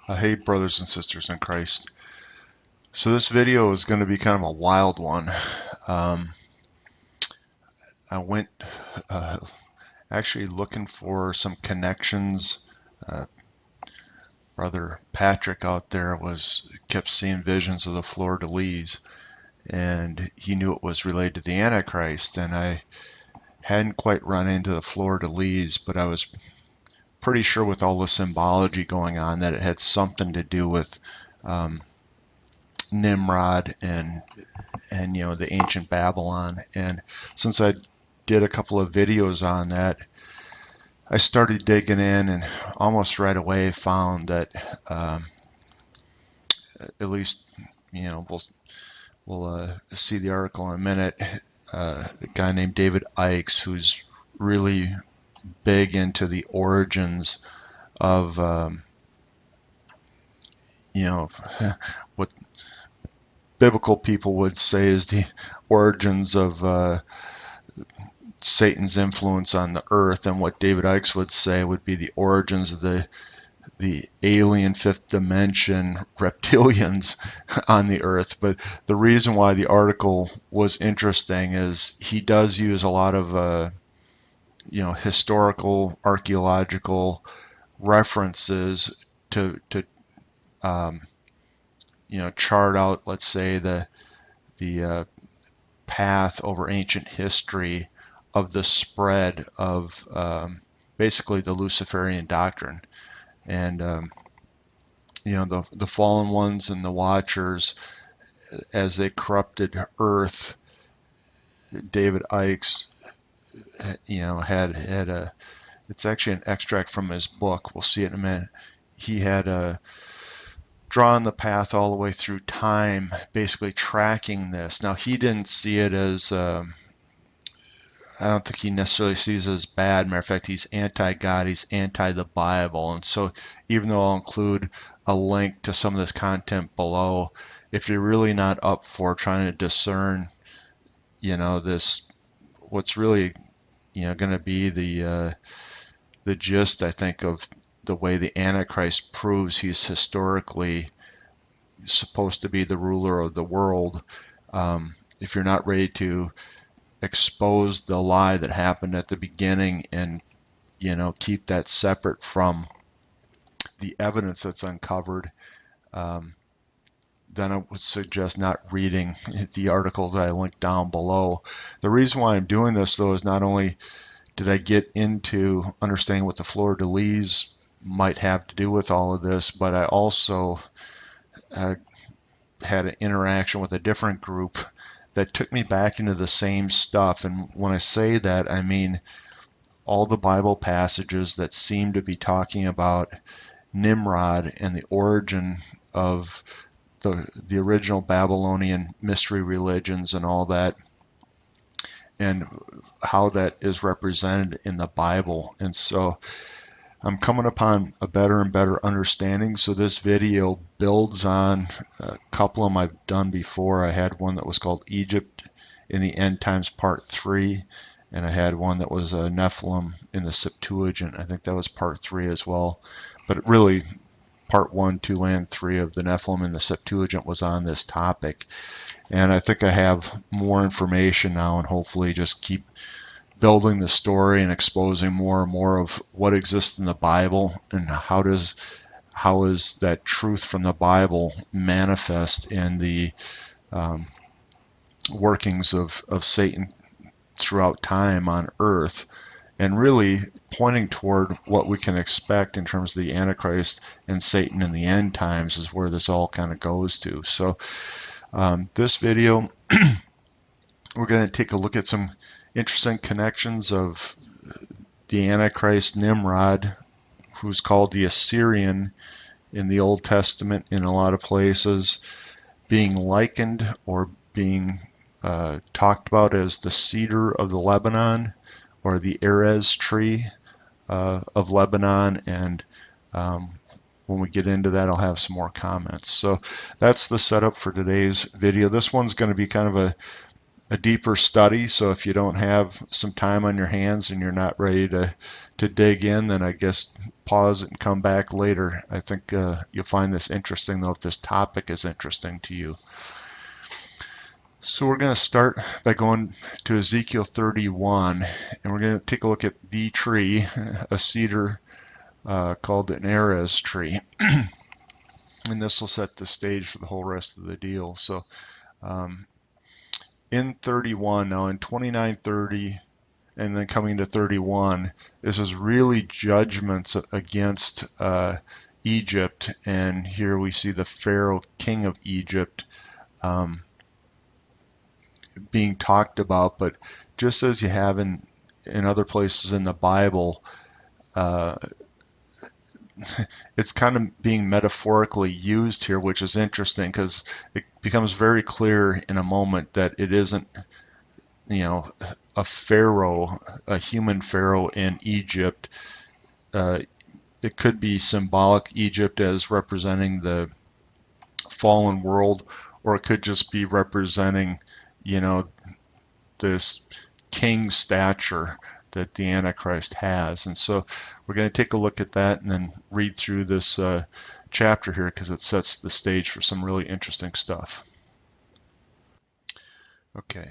Hey, brothers and sisters in Christ. So this video is going to be kind of a wild one. Um, I went uh, actually looking for some connections. Uh, Brother Patrick out there kept seeing visions of the fleur-de-lis, and he knew it was related to the Antichrist. And I hadn't quite run into the fleur-de-lis, but I was pretty sure with all the symbology going on that it had something to do with um, Nimrod and the ancient Babylon. And since I did a couple of videos on that, I started digging in and almost right away found that at least we'll see the article in a minute. A guy named David Ickes, who's really big into the origins of what biblical people would say is the origins of Satan's influence on the earth, and what David Ickes would say would be the origins of the alien fifth dimension reptilians on the earth. But the reason why the article was interesting is he does use a lot of historical archaeological references to um, chart out, let's say, the path over ancient history of the spread of basically the Luciferian doctrine. And the fallen ones and the Watchers, as they corrupted Earth, David Ickes, had a. It's actually an extract from his book. We'll see it in a minute. He had drawn the path all the way through time, basically tracking this. Now he didn't see it as I don't think he necessarily sees it as bad. Matter of fact, he's anti-God, he's anti the Bible. And so even though I'll include a link to some of this content below, if you're really not up for trying to discern, this, what's really, going to be the gist, I think, of the way the Antichrist proves he's historically supposed to be the ruler of the world, if you're not ready to expose the lie that happened at the beginning and keep that separate from the evidence that's uncovered, then I would suggest not reading the articles that I linked down below. The reason why I'm doing this, though, is not only did I get into understanding what the fleur-de-lis might have to do with all of this, but I also had an interaction with a different group that took me back into the same stuff. And when I say that, I mean all the Bible passages that seem to be talking about Nimrod and the origin of the original Babylonian mystery religions and all that, and how that is represented in the Bible. And so I'm coming upon a better and better understanding. So this video builds on a couple of them I've done before. I had one that was called Egypt in the End Times Part 3, and I had one that was Nephilim in the Septuagint. I think that was Part 3 as well. But really, Part 1, 2, and 3 of the Nephilim in the Septuagint was on this topic. And I think I have more information now, and hopefully just keep building the story and exposing more and more of what exists in the Bible and how is that truth from the Bible manifest in the workings of Satan throughout time on earth, and really pointing toward what we can expect in terms of the Antichrist and Satan in the end times is where this all kind of goes to. So this video, we're going to take a look at some interesting connections of the Antichrist Nimrod, who's called the Assyrian in the Old Testament in a lot of places, being likened or being talked about as the cedar of the Lebanon, or the Erez tree of Lebanon. And when we get into that, I'll have some more comments. So that's the setup for today's video. This one's going to be kind of a deeper study, so if you don't have some time on your hands and you're not ready to dig in, then I guess pause it and come back later. I think you'll find this interesting, though, if this topic is interesting to you. So we're going to start by going to Ezekiel 31, and we're going to take a look at the tree, a cedar called an Erez tree. And this will set the stage for the whole rest of the deal. So in 31, now in 29:30, and then coming to 31, this is really judgments against Egypt. And here we see the Pharaoh, king of Egypt, being talked about. But just as you have in other places in the Bible, it's kind of being metaphorically used here, which is interesting because it becomes very clear in a moment that it isn't, a pharaoh, a human pharaoh in Egypt. It could be symbolic Egypt as representing the fallen world, or it could just be representing, this king stature that the Antichrist has. And so we're going to take a look at that and then read through this chapter here because it sets the stage for some really interesting stuff. Okay,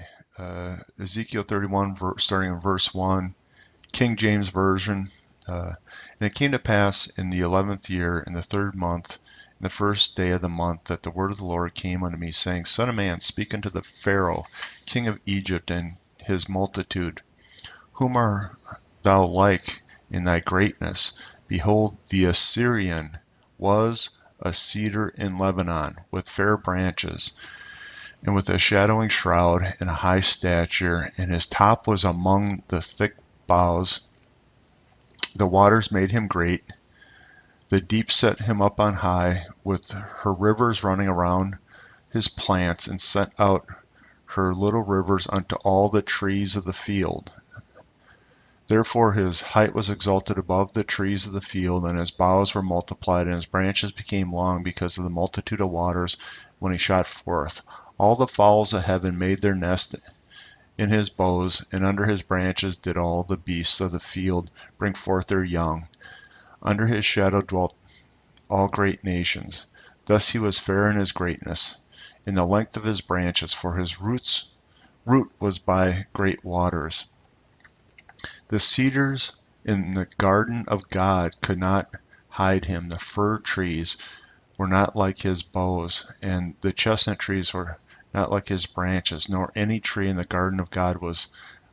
Ezekiel 31, starting in verse 1, King James Version. And it came to pass in the 11th year, in the 3rd month, in the 1st day of the month, that the word of the Lord came unto me, saying, Son of man, speak unto the Pharaoh, king of Egypt, and his multitude. Whom art thou like in thy greatness? Behold, the Assyrian was a cedar in Lebanon, with fair branches, and with a shadowing shroud, and a high stature, and his top was among the thick boughs. The waters made him great. The deep set him up on high, with her rivers running around his plants, and sent out her little rivers unto all the trees of the field. Therefore his height was exalted above the trees of the field, and his boughs were multiplied, and his branches became long because of the multitude of waters when he shot forth. All the fowls of heaven made their nest in his boughs, and under his branches did all the beasts of the field bring forth their young. Under his shadow dwelt all great nations. Thus he was fair in his greatness, in the length of his branches, for his root was by great waters. The cedars in the garden of God could not hide him. The fir trees were not like his boughs, and the chestnut trees were not like his branches, nor any tree in the garden of God was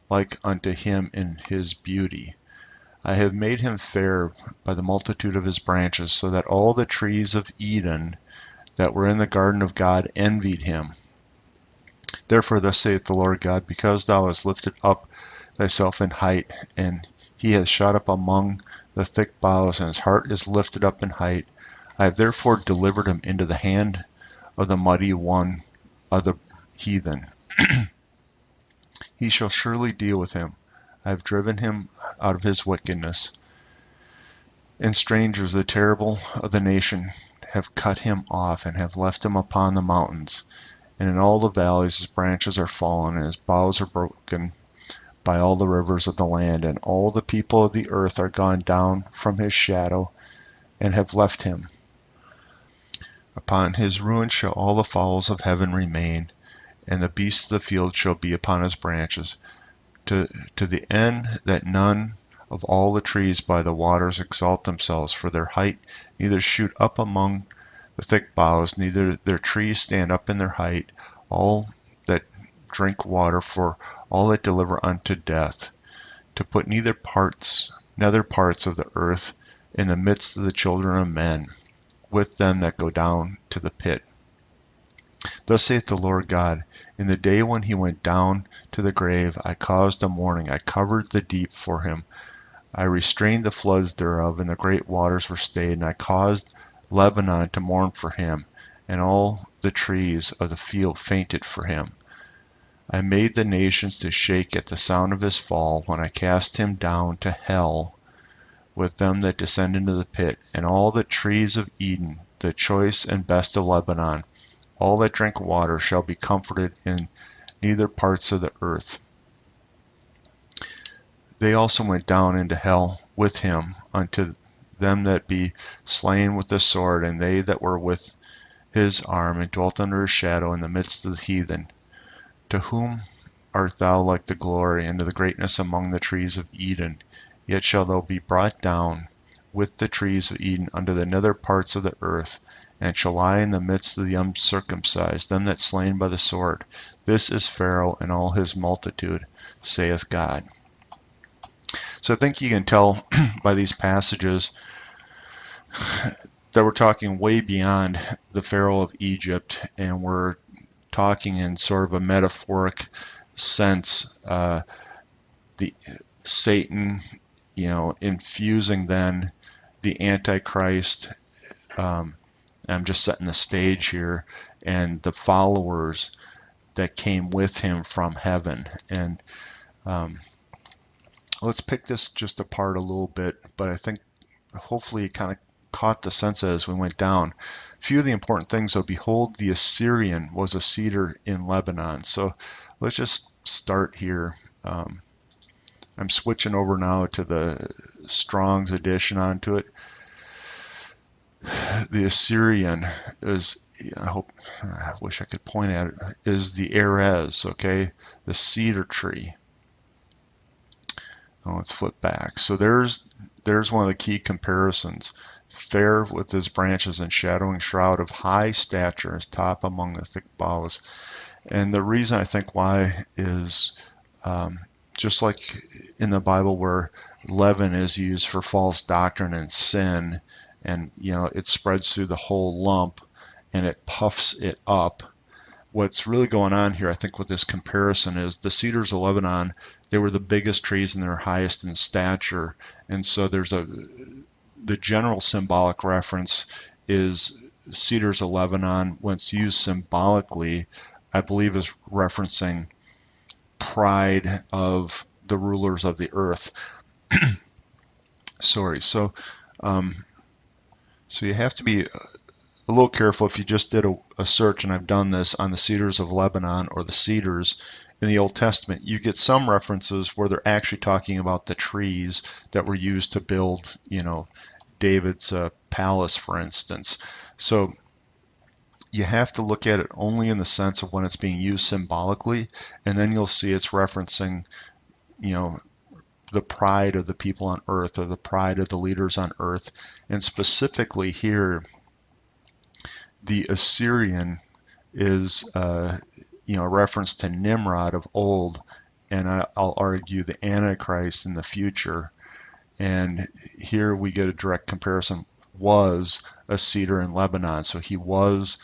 like unto him in his beauty. I have made him fair by the multitude of his branches, so that all the trees of Eden that were in the garden of God envied him. Therefore thus saith the Lord God, because thou hast lifted up thyself in height, and he has shot up among the thick boughs, and his heart is lifted up in height, I have therefore delivered him into the hand of the mighty one of the heathen. He shall surely deal with him. I have driven him out of his wickedness. And strangers, the terrible of the nation, have cut him off, and have left him upon the mountains. And in all the valleys his branches are fallen, and his boughs are broken by all the rivers of the land. And all the people of the earth are gone down from his shadow, and have left him. Upon his ruin shall all the fowls of heaven remain, and the beasts of the field shall be upon his branches, to the end that none of all the trees by the waters exalt themselves for their height, neither shoot up among the thick boughs, neither their trees stand up in their height, all that drink water, for all that deliver unto death, to put nether parts of the earth in the midst of the children of men, with them that go down to the pit. Thus saith the Lord God, in the day when he went down to the grave, I caused a mourning, I covered the deep for him, I restrained the floods thereof, and the great waters were stayed, and I caused Lebanon to mourn for him, and all the trees of the field fainted for him. I made the nations to shake at the sound of his fall, when I cast him down to hell with them that descend into the pit, and all the trees of Eden, the choice and best of Lebanon, all that drink water shall be comforted in neither parts of the earth. They also went down into hell with him unto them that be slain with the sword, and they that were with his arm, and dwelt under his shadow in the midst of the heathen. To whom art thou like the glory, and to the greatness among the trees of Eden? Yet shalt thou be brought down with the trees of Eden unto the nether parts of the earth, and shall lie in the midst of the uncircumcised, them that slain by the sword. This is Pharaoh and all his multitude, saith God. So I think you can tell by these passages that we're talking way beyond the Pharaoh of Egypt, and we're talking in sort of a metaphoric sense. The Satan, infusing then the Antichrist. I'm just setting the stage here, and the followers that came with him from heaven. And let's pick this just apart a little bit, but I think hopefully you kind of caught the sense as we went down. A few of the important things, though. Behold, the Assyrian was a cedar in Lebanon. So let's just start here. I'm switching over now to the Strong's edition onto it. The Assyrian is, I wish I could point at it, is the Erez, okay? The cedar tree. Now let's flip back. So there's one of the key comparisons. Fair with his branches and shadowing shroud of high stature, his top among the thick boughs. And the reason I think why is just like in the Bible where leaven is used for false doctrine and sin, and it spreads through the whole lump and it puffs it up. What's really going on here, I think, with this comparison is the cedars of Lebanon, they were the biggest trees and they're highest in stature. And so the general symbolic reference is cedars of Lebanon, when it's used symbolically, I believe is referencing pride of the rulers of the earth. Sorry. So you have to be a little careful if you just did a search, and I've done this, on the cedars of Lebanon or the cedars in the Old Testament. You get some references where they're actually talking about the trees that were used to build, David's palace, for instance. So you have to look at it only in the sense of when it's being used symbolically, and then you'll see it's referencing, the pride of the people on earth, or the pride of the leaders on earth. And specifically here, the Assyrian is a reference to Nimrod of old, and I'll argue the Antichrist in the future. And here we get a direct comparison. Was a cedar in Lebanon, so he was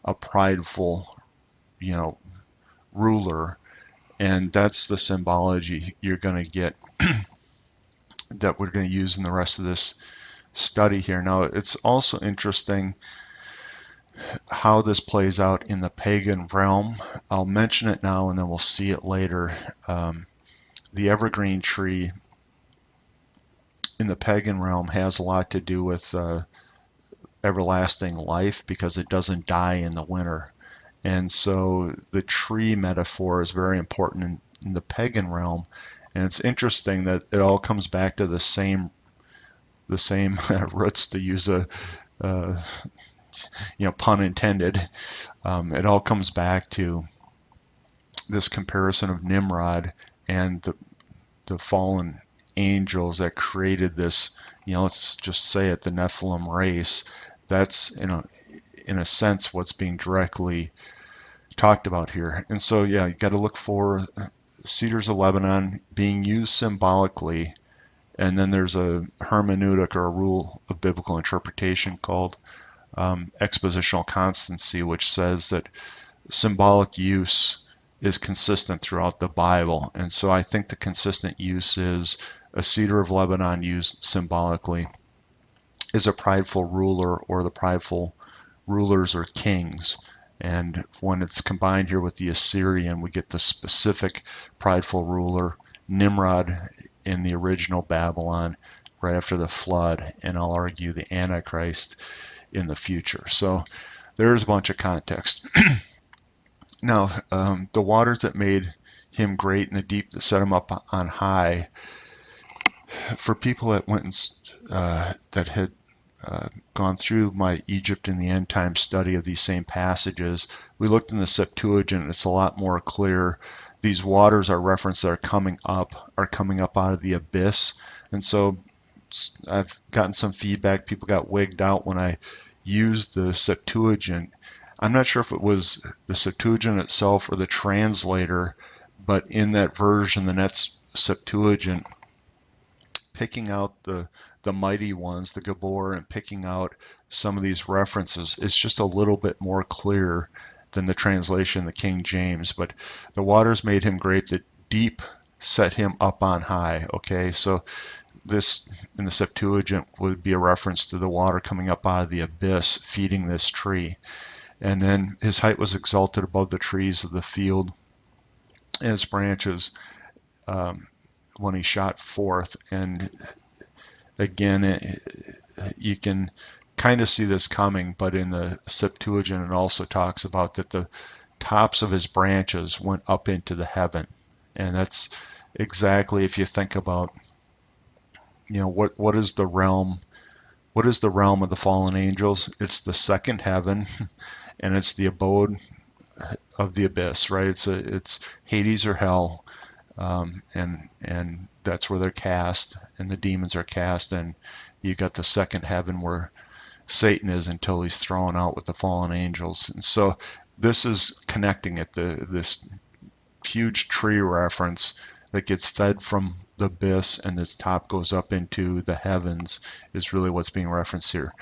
a prideful, ruler, and that's the symbology you're going to get that we're going to use in the rest of this study here. Now, it's also interesting how this plays out in the pagan realm. I'll mention it now and then we'll see it later. The evergreen tree in the pagan realm has a lot to do with everlasting life, because it doesn't die in the winter. And so the tree metaphor is very important in the pagan realm. And it's interesting that it all comes back to the same roots, to use a pun intended. It all comes back to this comparison of Nimrod and the fallen angels that created this, let's just say it, the Nephilim race. That's in a sense what's being directly talked about here. And so you got to look for cedars of Lebanon being used symbolically, and then there's a hermeneutic, or a rule of biblical interpretation called expositional constancy, which says that symbolic use is consistent throughout the Bible. And so I think the consistent use is a cedar of Lebanon used symbolically is a prideful ruler, or the prideful rulers or kings. And when it's combined here with the Assyrian, we get the specific prideful ruler, Nimrod, in the original Babylon right after the flood, and I'll argue the Antichrist in the future. So there's a bunch of context. Now, the waters that made him great, and the deep that set him up on high. for people that went and, that had gone through my Egypt in the End Time study of these same passages, we looked in the Septuagint. It's a lot more clear. These waters are referenced that are coming up out of the abyss. And so I've gotten some feedback. People got wigged out when I used the Septuagint. I'm not sure if it was the Septuagint itself or the translator, but in that version, the Net's Septuagint, picking out the mighty ones, the Gabor, and picking out some of these references, it's just a little bit more clear than the translation, the King James. But the waters made him great, the deep set him up on high. Okay, so this in the Septuagint would be a reference to the water coming up out of the abyss, feeding this tree. And then his height was exalted above the trees of the field, as branches, when he shot forth. And again, you can kind of see this coming, but in the Septuagint it also talks about that the tops of his branches went up into the heaven. And that's exactly, if you think about, what is the realm? What is the realm of the fallen angels? It's the second heaven, and it's the abode of the abyss, right? It's Hades or hell, and that's where they're cast, and the demons are cast, and you got the second heaven where Satan is until he's thrown out with the fallen angels. And so this is connecting it. This huge tree reference that gets fed from the abyss and its top goes up into the heavens is really what's being referenced here.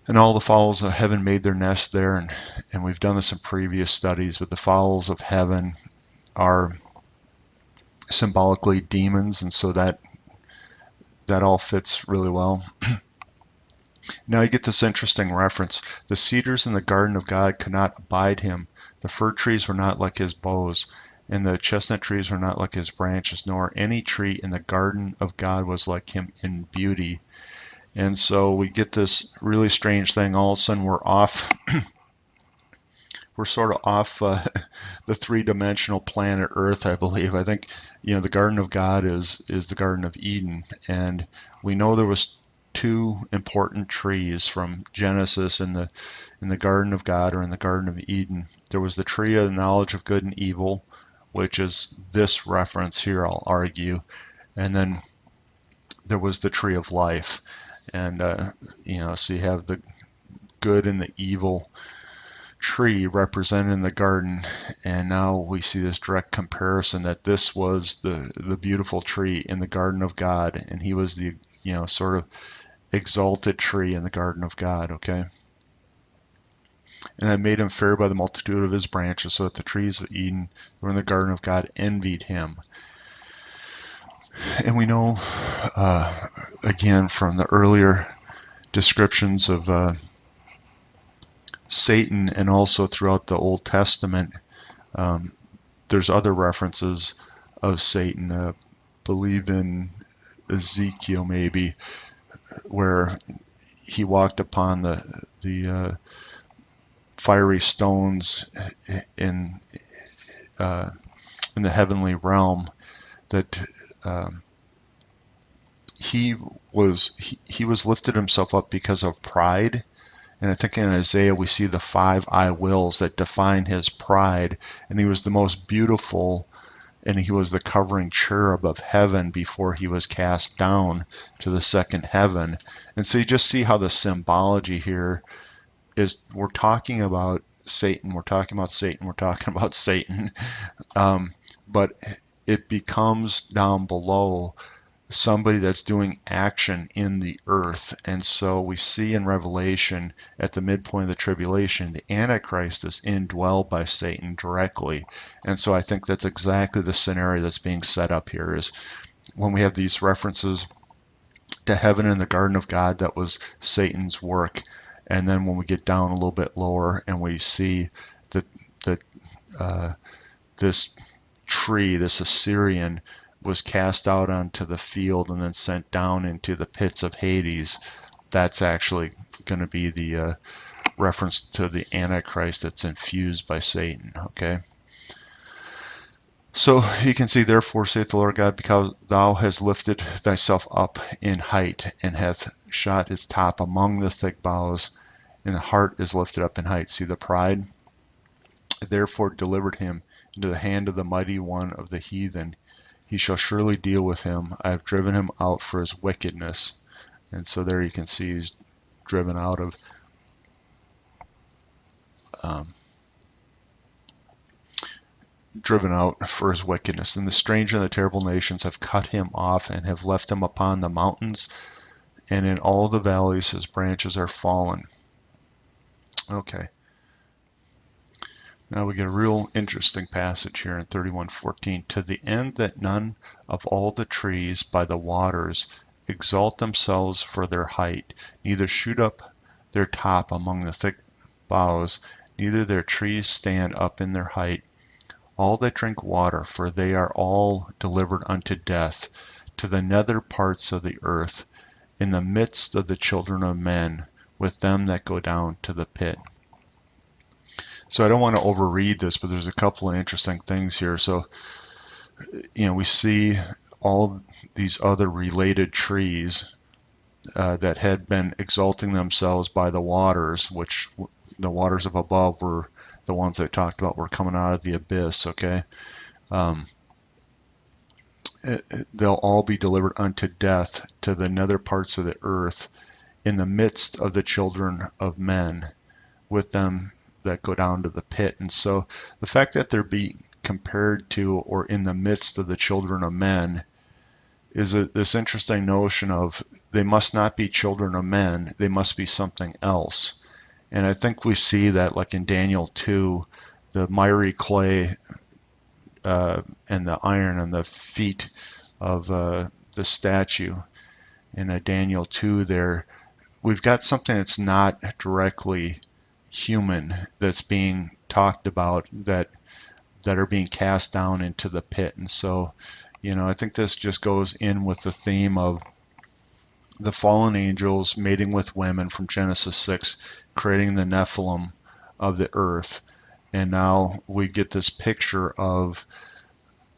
And all the fowls of heaven made their nest there, and we've done this in previous studies, but the fowls of heaven are symbolically demons, and so that all fits really well. Now you get this interesting reference. The cedars in the garden of God could not abide him. The fir trees were not like his boughs, and the chestnut trees were not like his branches, nor any tree in the garden of God was like him in beauty. And so we get this really strange thing. All of a sudden we're off. We're sort of off the three-dimensional planet Earth, I believe. I think, the Garden of God is the Garden of Eden, and we know there was two important trees from Genesis in the Garden of God, or in the Garden of Eden. There was the tree of the knowledge of good and evil, which is this reference here, I'll argue, and then there was the tree of life, and so you have the good and the evil tree represented in the garden, and now we see this direct comparison that this was the beautiful tree in the Garden of God, and he was the sort of exalted tree in the Garden of God. Okay, and I made him fair by the multitude of his branches, so that the trees of Eden who were in the Garden of God envied him. And we know again from the earlier descriptions of Satan, and also throughout the Old Testament, there's other references of Satan. I believe in Ezekiel maybe, where he walked upon the fiery stones in the heavenly realm. That he was lifted himself up because of pride. And I think in Isaiah we see the 5 I wills that define his pride. And he was the most beautiful, and he was the covering cherub of heaven before he was cast down to the second heaven. And so you just see how the symbology here is, we're talking about Satan, we're talking about Satan, we're talking about Satan. But it becomes down below somebody that's doing action in the earth. And so we see in Revelation, at the midpoint of the tribulation, the Antichrist is indwelled by Satan directly. And so I think that's exactly the scenario that's being set up here, is when we have these references to heaven and the Garden of God, that was Satan's work. And then when we get down a little bit lower and we see that this tree, this Assyrian, was cast out onto the field and then sent down into the pits of Hades, that's actually going to be the reference to the Antichrist that's infused by Satan. Okay. So you can see, therefore, saith the Lord God, because thou hast lifted thyself up in height, and hath shot his top among the thick boughs, and the heart is lifted up in height. See the pride? Therefore delivered him into the hand of the mighty one of the heathen. He shall surely deal with him. I have driven him out for his wickedness. And so there you can see he's driven out of um, driven out for his wickedness. And the stranger and the terrible nations have cut him off and have left him upon the mountains, and in all the valleys his branches are fallen. Okay. Now we get a real interesting passage here in 31:14. To the end that none of all the trees by the waters exalt themselves for their height, neither shoot up their top among the thick boughs, neither their trees stand up in their height. All that drink water, for they are all delivered unto death, to the nether parts of the earth, in the midst of the children of men, with them that go down to the pit. So I don't want to overread this, but there's a couple of interesting things here. So, we see all these other related trees that had been exalting themselves by the waters, which the waters of above were the ones that I talked about were coming out of the abyss, okay? They'll all be delivered unto death, to the nether parts of the earth, in the midst of the children of men, with them that go down to the pit. And so the fact that they're being compared to or in the midst of the children of men is this interesting notion of they must not be children of men, they must be something else. And I think we see that, like in Daniel 2, the miry clay and the iron on the feet of the statue in Daniel 2 there, we've got something that's not directly human that's being talked about, that are being cast down into the pit. And so, I think this just goes in with the theme of the fallen angels mating with women from Genesis 6, creating the Nephilim of the earth. And now we get this picture of,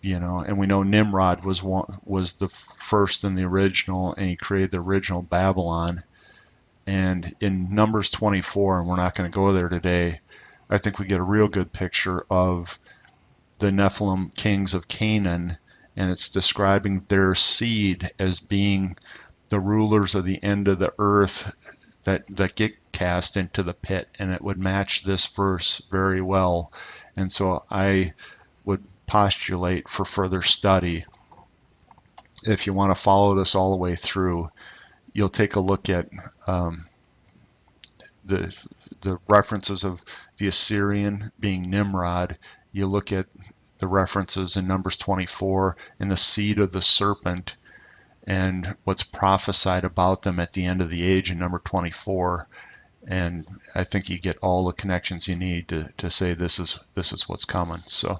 and we know Nimrod was the first in the original, and he created the original Babylon. And in Numbers 24, and we're not going to go there today, I think we get a real good picture of the Nephilim kings of Canaan, and it's describing their seed as being the rulers of the end of the earth that get cast into the pit, and it would match this verse very well. And so I would postulate for further study, if you want to follow this all the way through, you'll take a look at the references of the Assyrian being Nimrod. You look at the references in Numbers 24 in the seed of the serpent and what's prophesied about them at the end of the age in number 24. And I think you get all the connections you need to say this is what's coming. So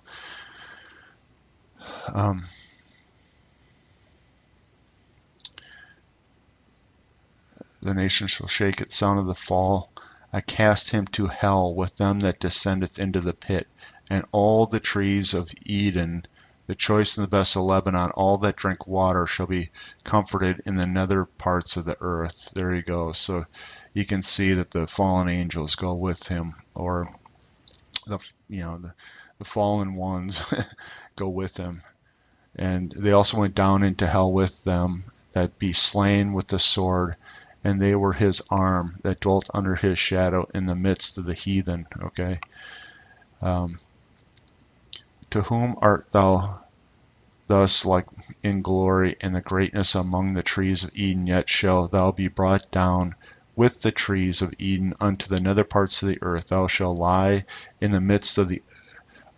the nation shall shake at sound of the fall. I cast him to hell with them that descendeth into the pit, and all the trees of Eden, the choice and the best of Lebanon, all that drink water shall be comforted in the nether parts of the earth. There you go. So you can see that the fallen angels go with him, or the fallen ones go with him. And they also went down into hell with them that be slain with the sword, and they were his arm that dwelt under his shadow in the midst of the heathen. Okay. To whom art thou thus like in glory and the greatness among the trees of Eden? Yet shalt thou be brought down with the trees of Eden unto the nether parts of the earth. Thou shalt lie in the midst of the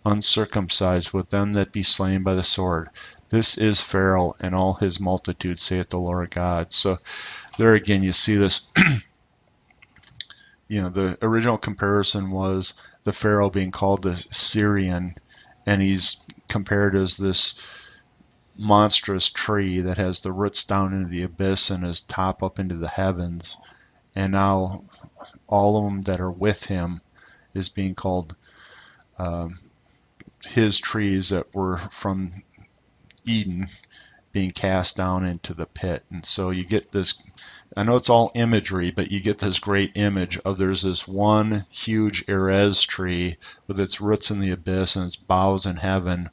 uncircumcised with them that be slain by the sword. This is Pharaoh and all his multitude, saith the Lord God. So there again, you see this. The original comparison was the Pharaoh being called the Syrian, and he's compared as this monstrous tree that has the roots down into the abyss and his top up into the heavens. And now all of them that are with him is being called his trees that were from Eden being cast down into the pit. And so you get this, I know it's all imagery, but you get this great image of there's this one huge Erez tree with its roots in the abyss and its boughs in heaven,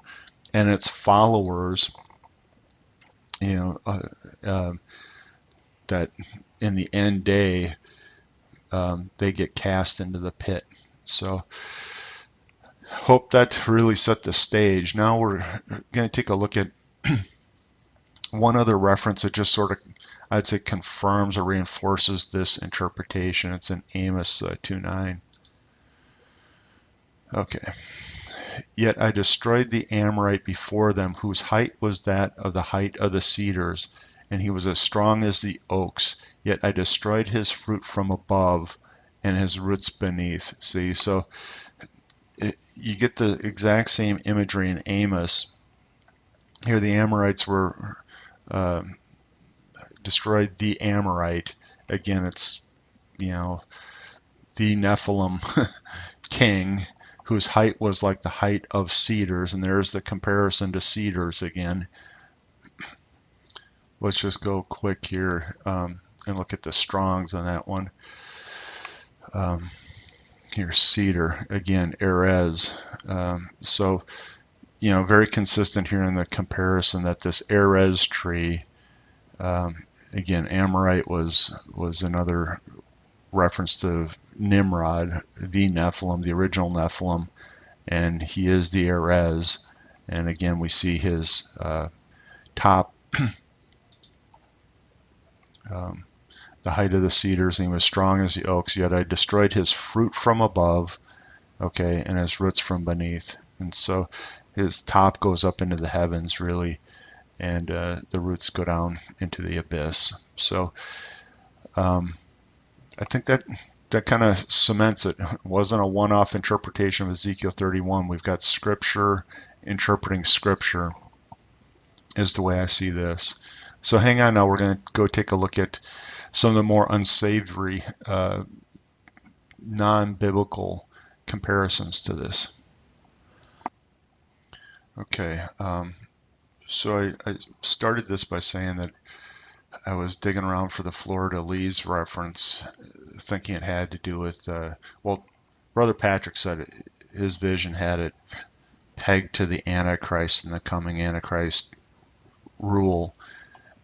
and its followers, you know, that in the end day, they get cast into the pit. So hope that really set the stage. Now we're going to take a look at one other reference that just sort of, I'd say, confirms or reinforces this interpretation. It's in Amos 2:9. Okay. Yet I destroyed the Amorite before them, whose height was that of the height of the cedars, and he was as strong as the oaks. Yet I destroyed his fruit from above, and his roots beneath. See, so you get the exact same imagery in Amos. Here the Amorites were destroyed the Amorite. Again, it's, you know, the Nephilim king whose height was like the height of cedars, and there's the comparison to cedars again. Let's just go quick here and look at the Strongs on that one. Here's cedar, again, Erez. So, you know, very consistent here in the comparison that this Erez tree, again, Amorite was another reference to Nimrod, the Nephilim, the original Nephilim, and he is the Erez. And again, we see his top, the height of the cedars, and he was strong as the oaks. Yet I destroyed his fruit from above, okay, and his roots from beneath. And so his top goes up into the heavens, really, and the roots go down into the abyss. So I think that kind of cements it. It wasn't a one-off interpretation of Ezekiel 31. We've got Scripture interpreting Scripture is the way I see this. So hang on now. We're going to go take a look at some of the more unsavory, non-biblical comparisons to this. Okay, so I started this by saying that I was digging around for the fleur-de-lis reference, thinking it had to do with, well, Brother Patrick said his vision had it pegged to the Antichrist and the coming Antichrist rule.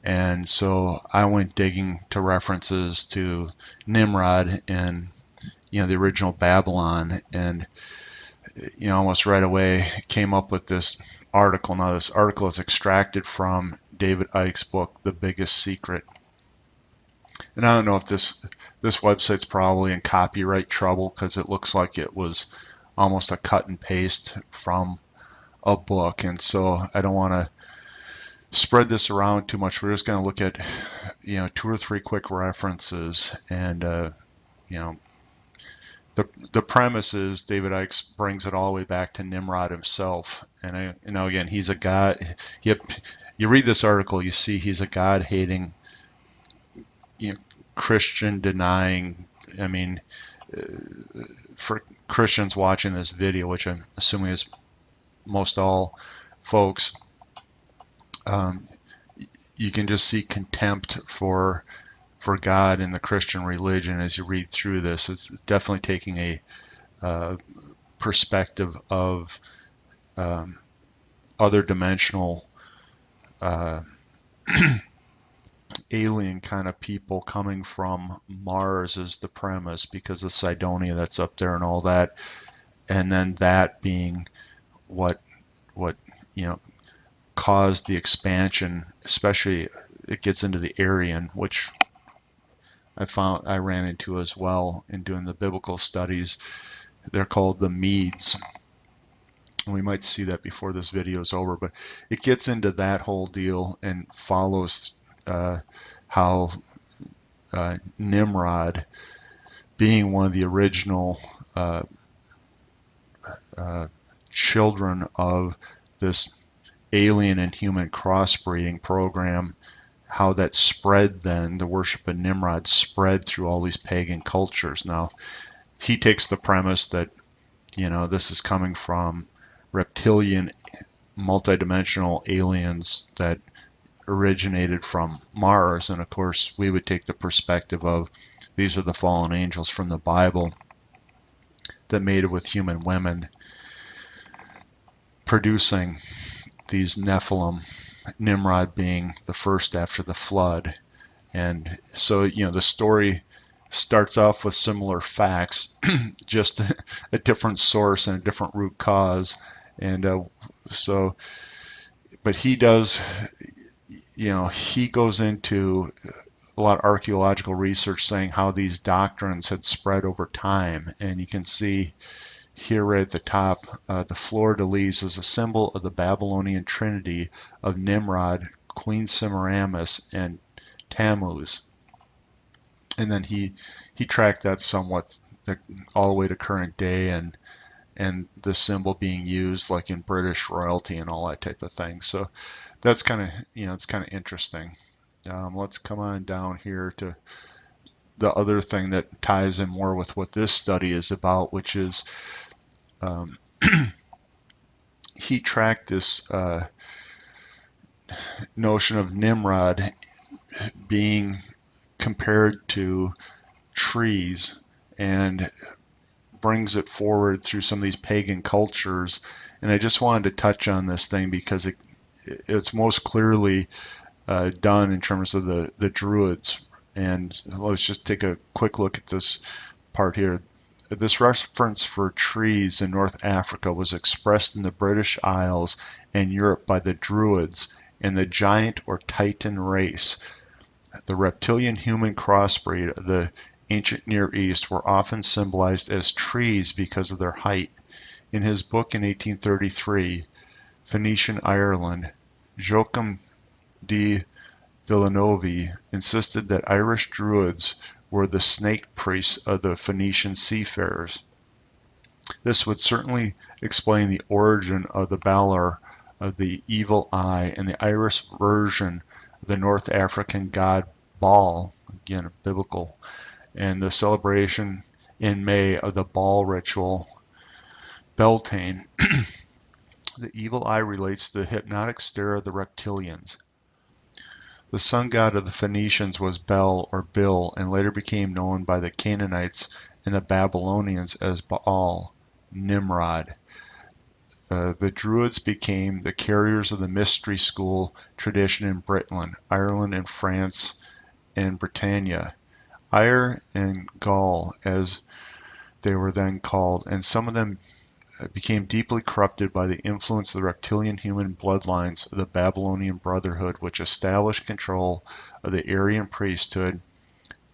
And so I went digging to references to Nimrod and, you know, the original Babylon, and, you know, almost right away came up with this article. Now this article is extracted from David Ickes' book, The Biggest Secret. And I don't know if this website's probably in copyright trouble, because it looks like it was almost a cut and paste from a book. And so I don't want to spread this around too much. We're just going to look at, you know, 2 or 3 quick references, and you know, the premise is David Ickes brings it all the way back to Nimrod himself. And you know, again, he's a god. You read this article, you see he's a God-hating, you know, Christian denying. I mean, for Christians watching this video, which I'm assuming is most all folks, you can just see contempt for God and the Christian religion as you read through this. It's definitely taking a perspective of other dimensional alien kind of people coming from Mars is the premise, because of Cydonia that's up there and all that, and then that being what you know caused the expansion. Especially it gets into the Aryan, which I ran into as well in doing the biblical studies. They're called the Medes. We might see that before this video is over, but it gets into that whole deal and follows how Nimrod, being one of the original children of this alien and human crossbreeding program, how that spread then, the worship of Nimrod spread through all these pagan cultures. Now, he takes the premise that, you know, this is coming from reptilian multidimensional aliens that originated from Mars. And of course, we would take the perspective of these are the fallen angels from the Bible that mated with human women, producing these Nephilim, Nimrod being the first after the flood. And so, the story starts off with similar facts, just a different source and a different root cause. And but he does, he goes into a lot of archaeological research saying how these doctrines had spread over time. And you can see here right at the top, the fleur-de-lis is a symbol of the Babylonian trinity of Nimrod, Queen Semiramis, and Tammuz. And then he tracked that somewhat all the way to current day, and the symbol being used like in British royalty and all that type of thing. So that's kind of, it's kind of interesting. Let's come on down here to the other thing that ties in more with what this study is about, which is he tracked this notion of Nimrod being compared to trees, and brings it forward through some of these pagan cultures. And I just wanted to touch on this thing because it's most clearly done in terms of the Druids. And let's just take a quick look at this part here. This reference for trees in North Africa was expressed in the British Isles and Europe by the Druids and the giant or Titan race. The reptilian human crossbreed of the ancient Near East were often symbolized as trees because of their height. In his book in 1833, Phoenician Ireland, Joachim de Villeneuve insisted that Irish Druids were the snake priests of the Phoenician seafarers. This would certainly explain the origin of the Balor of the evil eye and the Irish version of the North African god Baal, again biblical, and the celebration in May of the Baal ritual Beltane. The evil eye relates to the hypnotic stare of the reptilians. The sun god of the Phoenicians was Bel or Bil, and later became known by the Canaanites and the Babylonians as Baal, Nimrod. The Druids became the carriers of the mystery school tradition in Britain, Ireland, and France, and Britannia. Ire and Gaul, as they were then called, and some of them became deeply corrupted by the influence of the reptilian human bloodlines of the Babylonian Brotherhood, which established control of the Aryan priesthood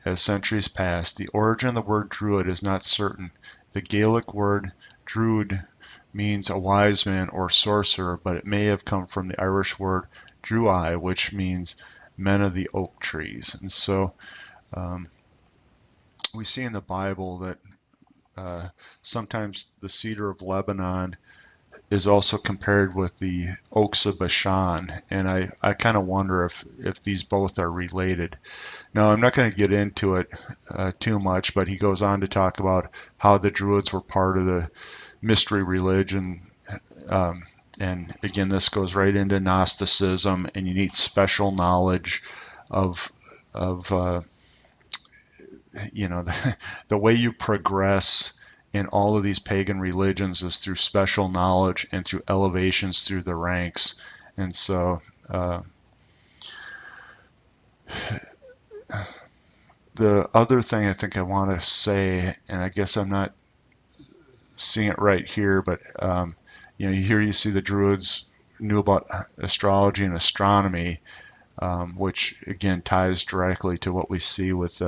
as centuries passed. The origin of the word Druid is not certain. The Gaelic word Druid means a wise man or sorcerer, but it may have come from the Irish word Druai, which means men of the oak trees. And so we see in the Bible that sometimes the cedar of Lebanon is also compared with the oaks of Bashan, and I kind of wonder if these both are related. Now, I'm not going to get into it too much, but he goes on to talk about how the Druids were part of the mystery religion, and again, this goes right into Gnosticism, and you need special knowledge of the way you progress in all of these pagan religions is through special knowledge and through elevations through the ranks. And so the other thing I think I want to say, and I guess I'm not seeing it right here, but here you see the Druids knew about astrology and astronomy, which again ties directly to what we see with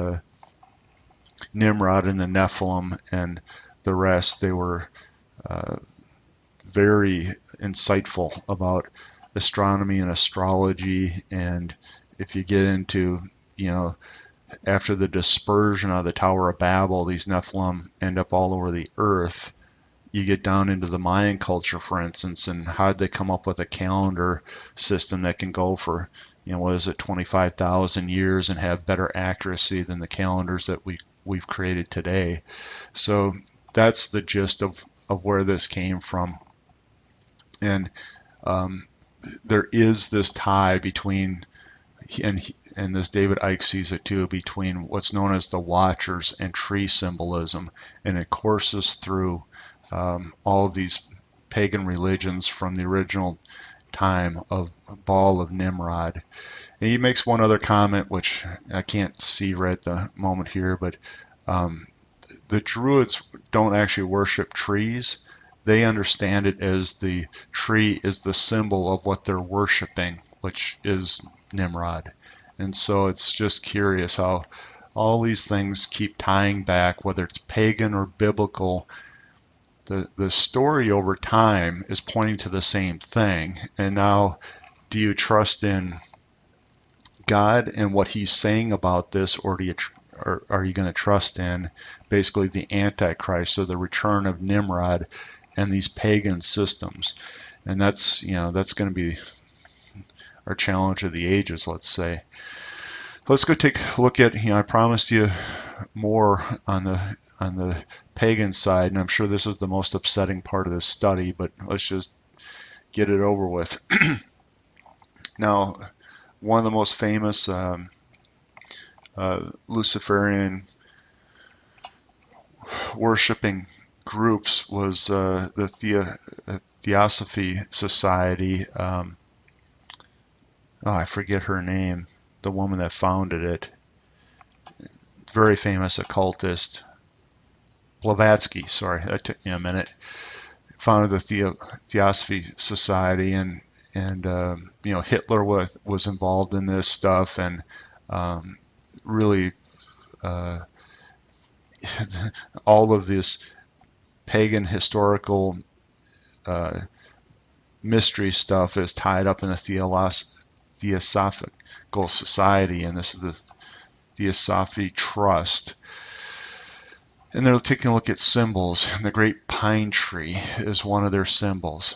Nimrod and the Nephilim and the rest. They were very insightful about astronomy and astrology, and if you get into, after the dispersion of the Tower of Babel, these Nephilim end up all over the earth. You get down into the Mayan culture, for instance, and how'd they come up with a calendar system that can go for, 25,000 years and have better accuracy than the calendars that we've created today. So that's the gist of where this came from. And there is this tie between, and this David Ickes sees it too, between what's known as the Watchers and tree symbolism, and it courses through all of these pagan religions from the original time of Baal of Nimrod. And he makes one other comment, which I can't see right at the moment here, but the Druids don't actually worship trees. They understand it as the tree is the symbol of what they're worshiping, which is Nimrod. And so it's just curious how all these things keep tying back, whether it's pagan or biblical. The story over time is pointing to the same thing. And now, do you trust in God and what he's saying about this, or are you going to trust in basically the Antichrist, so the return of Nimrod and these pagan systems? And that's going to be our challenge of the ages, let's say. Let's go take a look at, I promised you more on the pagan side, and I'm sure this is the most upsetting part of this study, but let's just get it over with. Now, one of the most famous Luciferian worshiping groups was the Theosophy Society. I forget her name, the woman that founded it. Very famous occultist. Blavatsky, sorry, that took me a minute. Founded the Theosophy Society, and Hitler was involved in this stuff, and really all of this pagan historical mystery stuff is tied up in a Theosophical Society, and this is the Theosophy Trust. And they're taking a look at symbols, and the great pine tree is one of their symbols.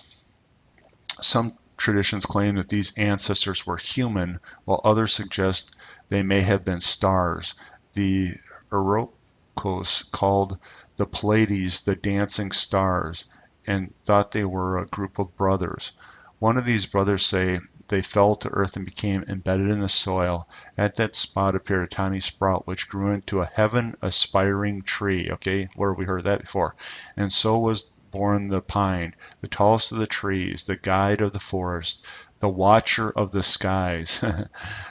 Some traditions claim that these ancestors were human, while others suggest they may have been stars. The Iroquois called the Pleiades the dancing stars and thought they were a group of brothers. One of these brothers say they fell to earth and became embedded in the soil. At that spot appeared a tiny sprout which grew into a heaven-aspiring tree. Okay, where have we heard that before? And so was born the pine, the tallest of the trees, the guide of the forest, the watcher of the skies.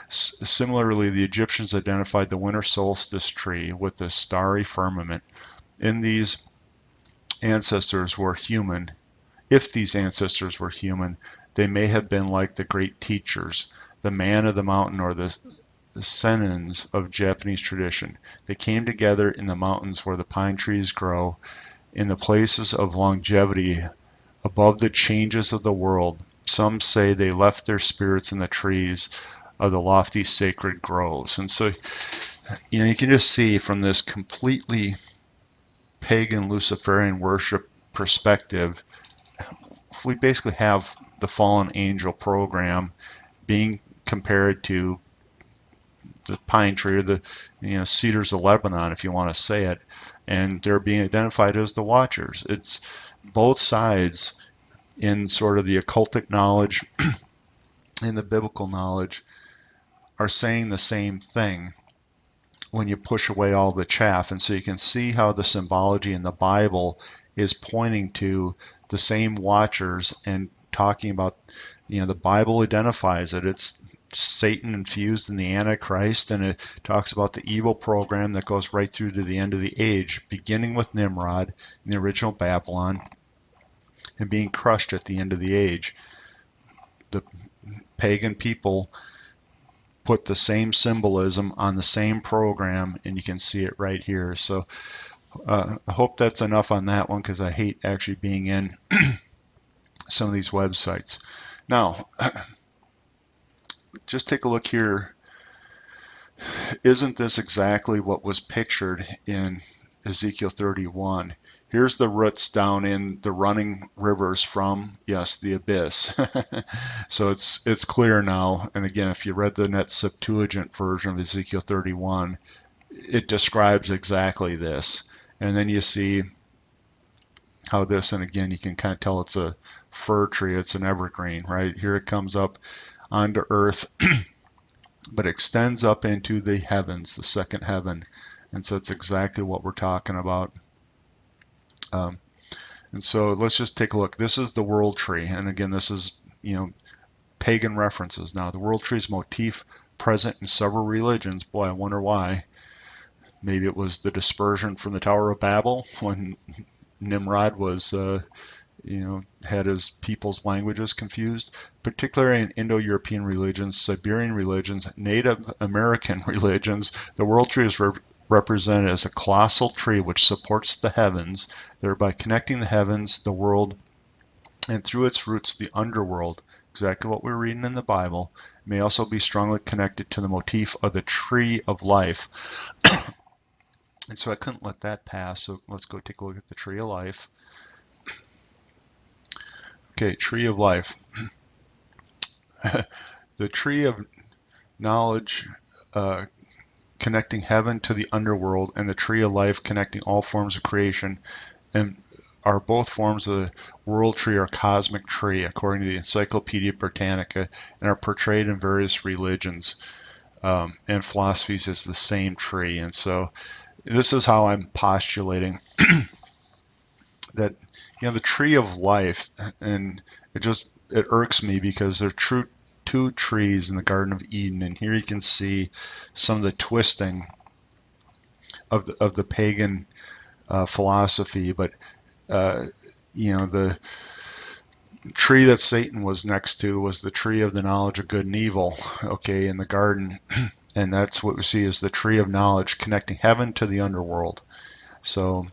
Similarly, the Egyptians identified the winter solstice tree with the starry firmament. If these ancestors were human, they may have been like the great teachers, the man of the mountain, or the senins of Japanese tradition. They came together in the mountains where the pine trees grow, in the places of longevity, above the changes of the world. Some say they left their spirits in the trees of the lofty sacred groves. And so, you can just see from this completely pagan Luciferian worship perspective, we basically have the fallen angel program being compared to the pine tree, or the cedars of Lebanon, if you want to say it, and they're being identified as the watchers. It's both sides in sort of the occultic knowledge and the biblical knowledge are saying the same thing when you push away all the chaff. And so you can see how the symbology in the Bible is pointing to the same watchers and talking about, the Bible identifies it. It's Satan infused in the Antichrist, and it talks about the evil program that goes right through to the end of the age, beginning with Nimrod in the original Babylon and being crushed at the end of the age. The pagan people put the same symbolism on the same program, and you can see it right here. So I hope that's enough on that one, because I hate actually being in some of these websites. Now, just take a look here. Isn't this exactly what was pictured in Ezekiel 31? Here's the roots down in the running rivers from, yes, the abyss. So it's clear now. And again, if you read the net Septuagint version of Ezekiel 31, it describes exactly this. And then you see how this, and again, you can kind of tell it's a fir tree, it's an evergreen, right? Here it comes up onto earth, but extends up into the heavens, the second heaven. And so it's exactly what we're talking about. Um, and so let's just take a look. This is the world tree. And again, this is, pagan references. Now, the world tree is motif present in several religions. Boy, I wonder why. Maybe it was the dispersion from the Tower of Babel when Nimrod was, had his people's languages confused, particularly in Indo-European religions, Siberian religions, Native American religions. The world tree is represented as a colossal tree which supports the heavens, thereby connecting the heavens, the world, and through its roots, the underworld. Exactly what we're reading in the Bible. It may also be strongly connected to the motif of the tree of life. And so I couldn't let that pass, so let's go take a look at the tree of life. Okay, tree of life. The tree of knowledge connecting heaven to the underworld, and the tree of life connecting all forms of creation, and are both forms of the world tree or cosmic tree, according to the Encyclopedia Britannica, and are portrayed in various religions and philosophies as the same tree. And so this is how I'm postulating that, the tree of life, and it irks me because there are two trees in the Garden of Eden, and here you can see some of the twisting of the pagan philosophy. But the tree that Satan was next to was the tree of the knowledge of good and evil, okay, in the garden. And that's what we see as the tree of knowledge connecting heaven to the underworld. So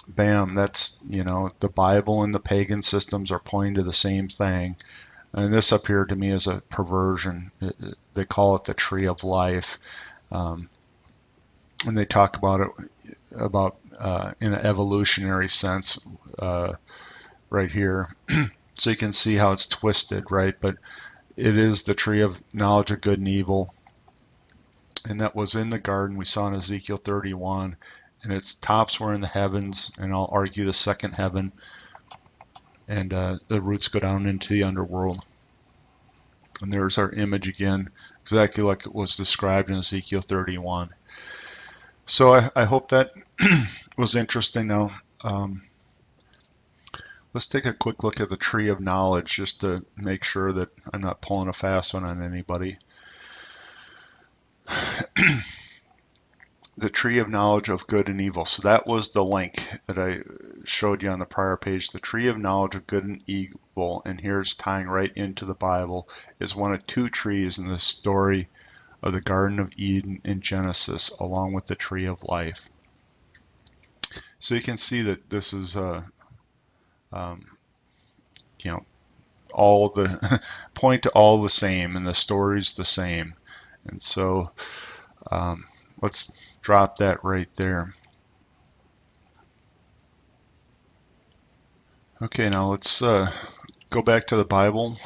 bam, that's, the Bible and the pagan systems are pointing to the same thing. And this up here to me is a perversion. They call it the tree of life. And they talk about it in an evolutionary sense right here. So you can see how it's twisted, right? But it is the tree of knowledge of good and evil. And that was in the garden. We saw in Ezekiel 31. And its tops were in the heavens, and I'll argue the second heaven. And the roots go down into the underworld. And there's our image again, exactly like it was described in Ezekiel 31. So I hope that was interesting. Now, let's take a quick look at the tree of knowledge, just to make sure that I'm not pulling a fast one on anybody. The tree of knowledge of good and evil. So that was the link that I showed you on the prior page. The tree of knowledge of good and evil, and here's tying right into the Bible, is one of two trees in the story of the Garden of Eden in Genesis, along with the tree of life. So you can see that this is all the point to all the same, and the story's the same. And so let's drop that right there. Okay, now let's go back to the Bible.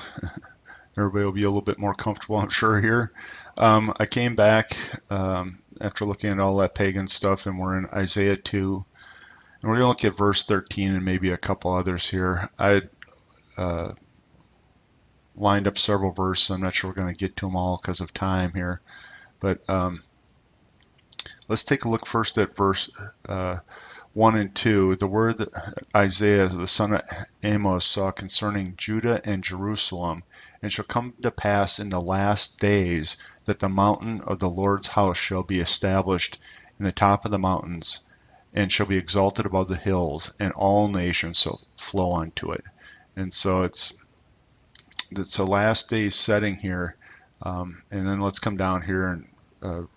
Everybody will be a little bit more comfortable, I'm sure, here. I came back after looking at all that pagan stuff, and we're in Isaiah 2. And we're going to look at verse 13 and maybe a couple others here. I lined up several verses. I'm not sure we're going to get to them all because of time here. But let's take a look first at verse 1 and 2. The word that Isaiah, the son of Amos, saw concerning Judah and Jerusalem. And it shall come to pass in the last days that the mountain of the Lord's house shall be established in the top of the mountains, and shall be exalted above the hills, and all nations shall flow unto it. And so it's a last days setting here. And then let's come down here and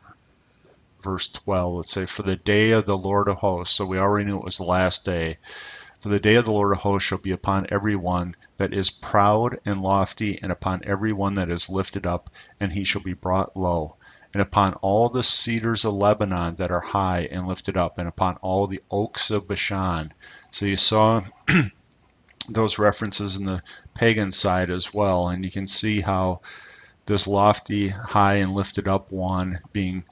verse 12. Let's say, for the day of the Lord of hosts. So we already knew it was the last day. For the day of the Lord of hosts shall be upon every one that is proud and lofty, and upon every one that is lifted up, and he shall be brought low. And upon all the cedars of Lebanon that are high and lifted up, and upon all the oaks of Bashan. So you saw those references in the pagan side as well, and you can see how this lofty, high, and lifted up one being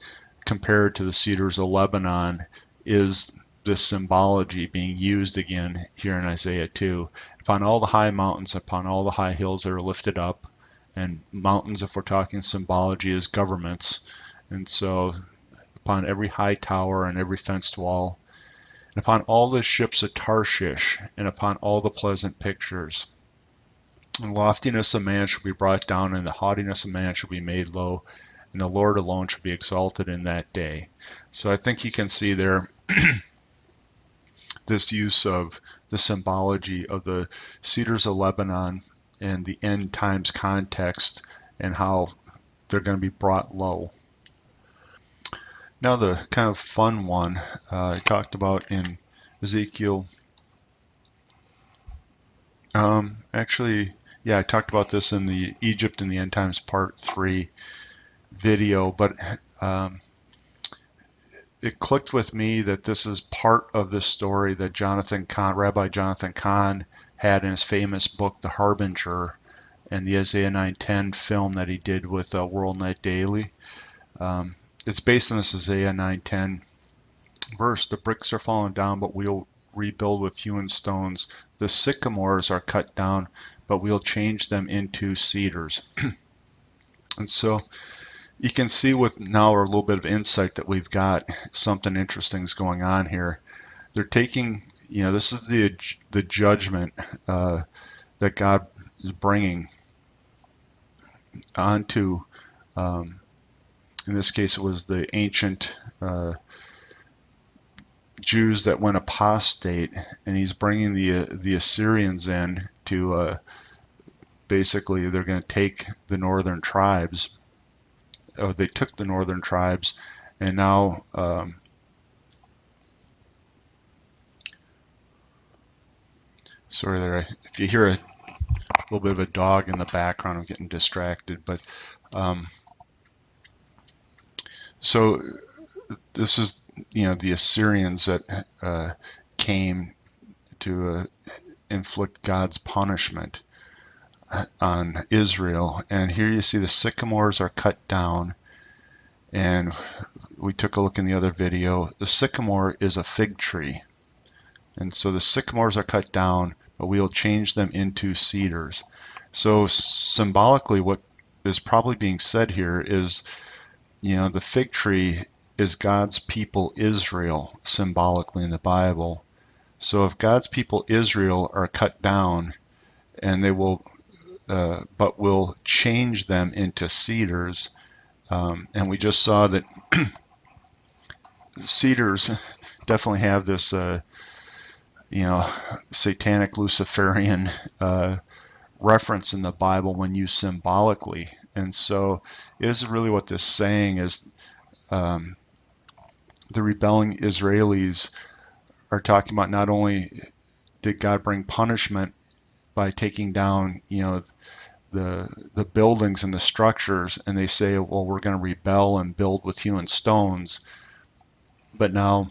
compared to the cedars of Lebanon is this symbology being used again here in Isaiah 2. Upon all the high mountains, upon all the high hills that are lifted up, and mountains, if we're talking symbology, is governments. And so upon every high tower and every fenced wall, and upon all the ships of Tarshish, and upon all the pleasant pictures. And loftiness of man shall be brought down, and the haughtiness of man shall be made low, and the Lord alone shall be exalted in that day. So I think you can see there this use of the symbology of the cedars of Lebanon and the end times context and how they're going to be brought low. Now the kind of fun one I talked about in Ezekiel. I talked about this in the Egypt in the End Times Part 3 video, but it clicked with me that this is part of the story that Rabbi Jonathan Cahn had in his famous book, The Harbinger, and the Isaiah 9:10 film that he did with WorldNet Daily. It's based on this Isaiah 9:10 verse. The bricks are falling down, but we'll rebuild with hewn stones. The sycamores are cut down, but we'll change them into cedars. And so you can see with now a little bit of insight that we've got something interesting is going on here. They're taking, this is the judgment that God is bringing onto, in this case, it was the ancient Jews that went apostate, and he's bringing the Assyrians in to basically they're going to take the northern tribes. They took the northern tribes, and now sorry there. If you hear a little bit of a dog in the background, I'm getting distracted. But so this is the Assyrians that came to inflict God's punishment on Israel. And here you see the sycamores are cut down, and we took a look in the other video. The sycamore is a fig tree, and so the sycamores are cut down, but we'll change them into cedars. So symbolically, what is probably being said here is, the fig tree is God's people Israel, symbolically in the Bible. So if God's people Israel are cut down, and they will but we'll change them into cedars. And we just saw that cedars definitely have this, satanic Luciferian reference in the Bible when used symbolically. And so is really what this saying is, the rebelling Israelis are talking about not only did God bring punishment by taking down, the buildings and the structures, and they say, well, we're going to rebel and build with hewn stones. But now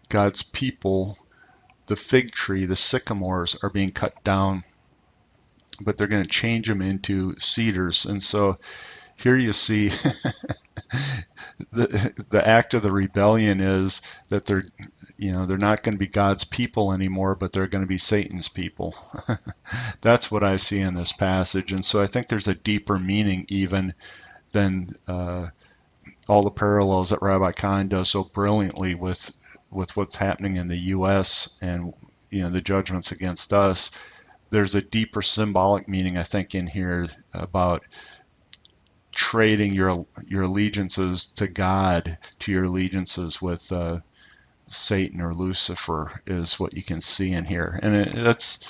God's people, the fig tree, the sycamores, are being cut down, but they're going to change them into cedars. And so here you see the act of the rebellion is that they're not going to be God's people anymore, but they're going to be Satan's people. That's what I see in this passage. And so I think there's a deeper meaning even than all the parallels that Rabbi Kahn does so brilliantly with what's happening in the U.S. and the judgments against us. There's a deeper symbolic meaning, I think, in here about trading your allegiances to God to your allegiances with Satan or Lucifer is what you can see in here. And that's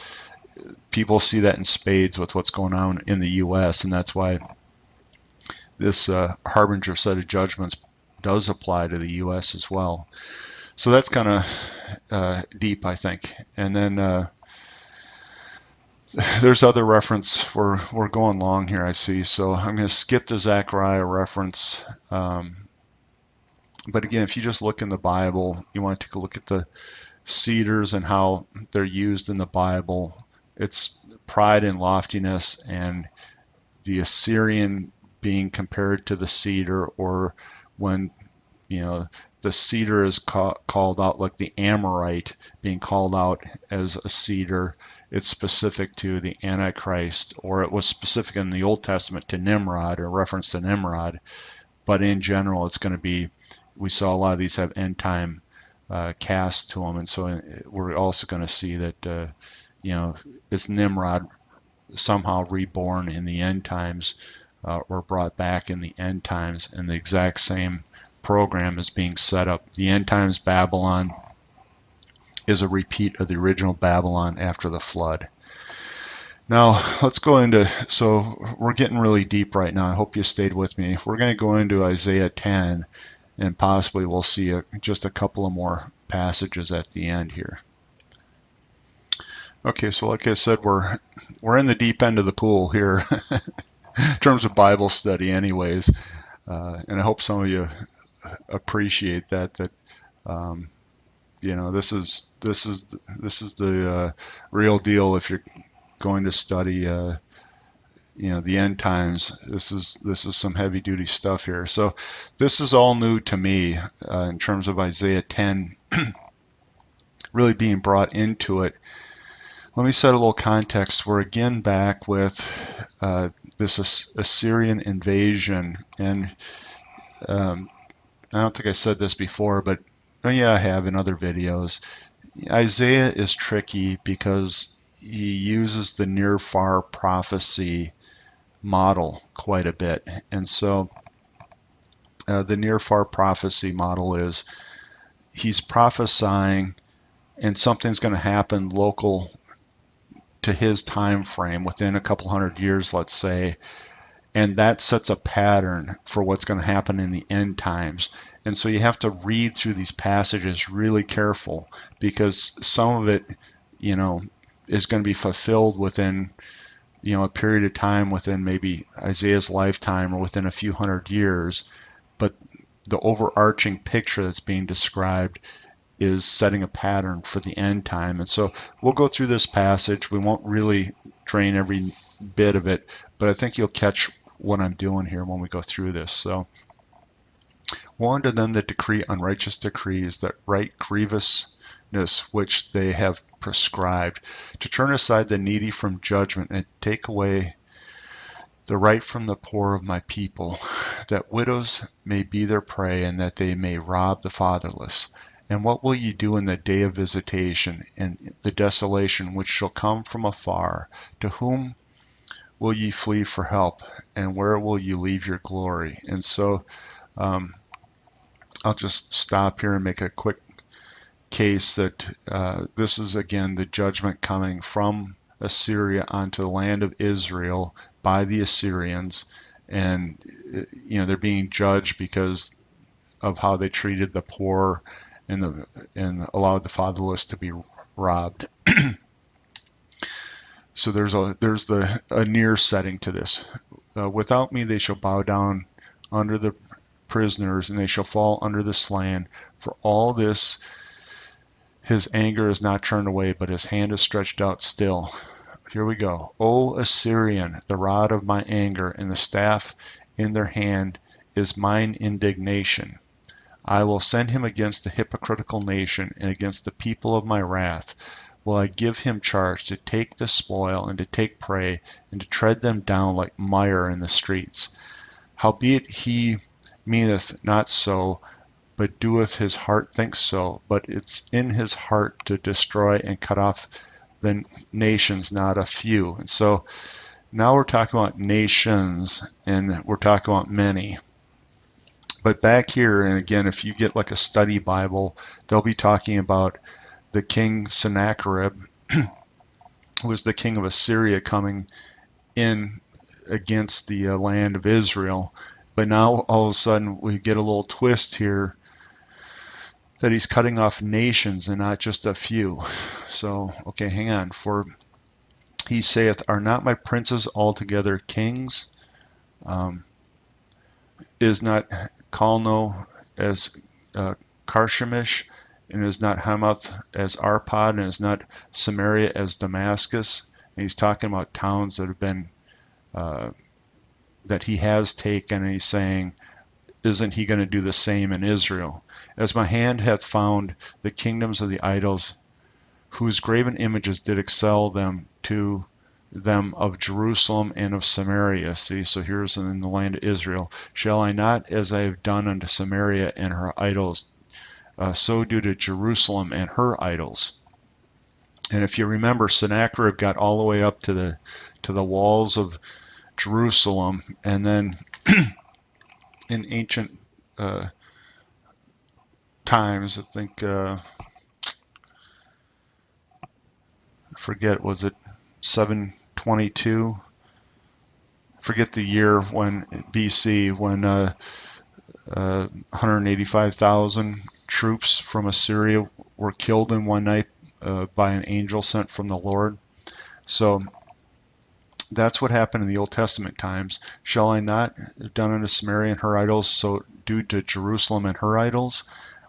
people see that in spades with what's going on in the U.S., and that's why this harbinger set of judgments does apply to the U.S. as well. So that's kind of deep, I think. And then there's other reference. We're going long here, I see. So I'm going to skip the Zechariah reference. But again, if you just look in the Bible, you want to take a look at the cedars and how they're used in the Bible. It's pride and loftiness, and the Assyrian being compared to the cedar, or when the cedar is called out, like the Amorite being called out as a cedar. It's specific to the Antichrist, or it was specific in the Old Testament to Nimrod, or reference to Nimrod. But in general, it's going to be, we saw a lot of these have end time cast to them, and so we're also going to see that it's Nimrod somehow reborn in the end times, or brought back in the end times, and the exact same program is being set up. The end times Babylon is a repeat of the original Babylon after the flood. Now let's go into, so we're getting really deep right now. I hope you stayed with me. We're going to go into Isaiah 10, and possibly we'll see just a couple of more passages at the end here. Okay, so like I said, we're in the deep end of the pool here in terms of Bible study anyways, and I hope some of you appreciate that this is the real deal. If you're going to study the end times, this is some heavy duty stuff here. So this is all new to me in terms of Isaiah 10 really being brought into it. Let me set a little context. We're again back with this Assyrian invasion, and I don't think I said this before, but yeah, I have in other videos. Isaiah is tricky because he uses the near-far prophecy model quite a bit. And so the near-far prophecy model is he's prophesying and something's going to happen local to his time frame within a couple hundred years, let's say, and that sets a pattern for what's going to happen in the end times. And so you have to read through these passages really careful, because some of it, is going to be fulfilled within, a period of time within maybe Isaiah's lifetime or within a few hundred years. But the overarching picture that's being described is setting a pattern for the end time. And so we'll go through this passage. We won't really drain every bit of it, but I think you'll catch what I'm doing here when we go through this. So, woe unto them that decree unrighteous decrees, that write grievousness which they have prescribed, to turn aside the needy from judgment, and take away the right from the poor of my people, that widows may be their prey, and that they may rob the fatherless. And what will ye do in the day of visitation, and the desolation which shall come from afar? To whom will ye flee for help, and where will ye leave your glory? And so I'll just stop here and make a quick case that this is again the judgment coming from Assyria onto the land of Israel by the Assyrians, and they're being judged because of how they treated the poor and allowed the fatherless to be robbed. So there's a near setting to this. Without me they shall bow down under the prisoners, and they shall fall under the slain. For all this his anger is not turned away, but his hand is stretched out still. Here we go. O Assyrian, the rod of my anger, and the staff in their hand is mine indignation. I will send him against the hypocritical nation, and against the people of my wrath will I give him charge to take the spoil, and to take prey, and to tread them down like mire in the streets. Howbeit he meaneth not so, but doeth his heart think so. But it's in his heart to destroy and cut off the nations, not a few. And so now we're talking about nations, and we're talking about many. But back here, and again, if you get like a study Bible, they'll be talking about the king Sennacherib, who was the king of Assyria, coming in against the land of Israel. But now all of a sudden we get a little twist here that he's cutting off nations and not just a few. So, okay, hang on. For he saith, are not my princes altogether kings? Is not Calno as Karshemish, and is not Hamath as Arpad, and is not Samaria as Damascus? And he's talking about towns that have been that he has taken, and he's saying, isn't he going to do the same in Israel? As my hand hath found the kingdoms of the idols, whose graven images did excel them to them of Jerusalem and of Samaria. See, so here's in the land of Israel. Shall I not, as I have done unto Samaria and her idols, so do to Jerusalem and her idols? And if you remember, Sennacherib got all the way up to the walls of Jerusalem, and then in ancient times, I think, I forget, was it 722? Forget the year when BC, when 185,000 troops from Assyria were killed in one night by an angel sent from the Lord. So that's what happened in the Old Testament times. Shall I not have done unto Samaria and her idols, so do to Jerusalem and her idols?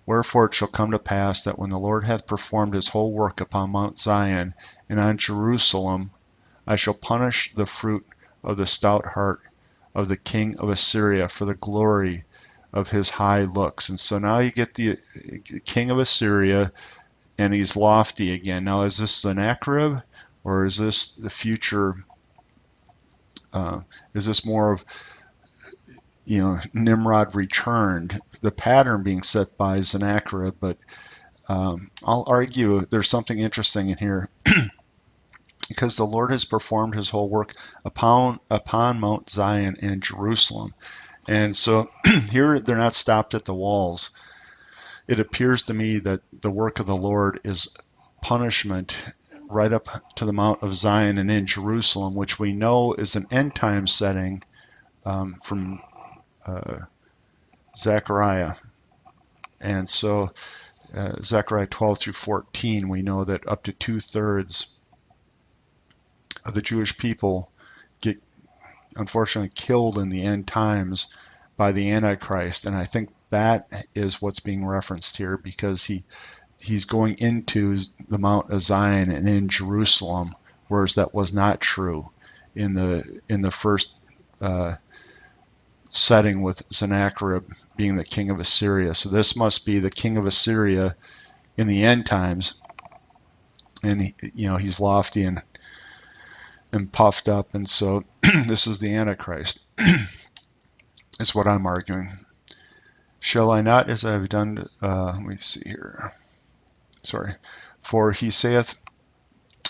Wherefore it shall come to pass that when the Lord hath performed his whole work upon Mount Zion and on Jerusalem, I shall punish the fruit of the stout heart of the king of Assyria for the glory of his high looks. And so now you get the king of Assyria, and he's lofty again. Now, is this Sennacherib, or is this the future? Is this more of, Nimrod returned? The pattern being set by Sennacherib, but I'll argue there's something interesting in here. Because the Lord has performed his whole work upon Mount Zion and Jerusalem. And so here they're not stopped at the walls. It appears to me that the work of the Lord is punishment right up to the Mount of Zion and in Jerusalem, which we know is an end time setting from Zechariah. And so Zechariah 12 through 14, we know that up to 2/3 of the Jewish people get unfortunately killed in the end times by the Antichrist. And I think that is what's being referenced here, because he's going into the Mount of Zion and in Jerusalem, whereas that was not true in the first setting with Sennacherib being the king of Assyria. So this must be the king of Assyria in the end times, and he's lofty and puffed up, and so this is the Antichrist. Is what I'm arguing. Shall I not, as I have done, let me see here. Sorry. For he saith,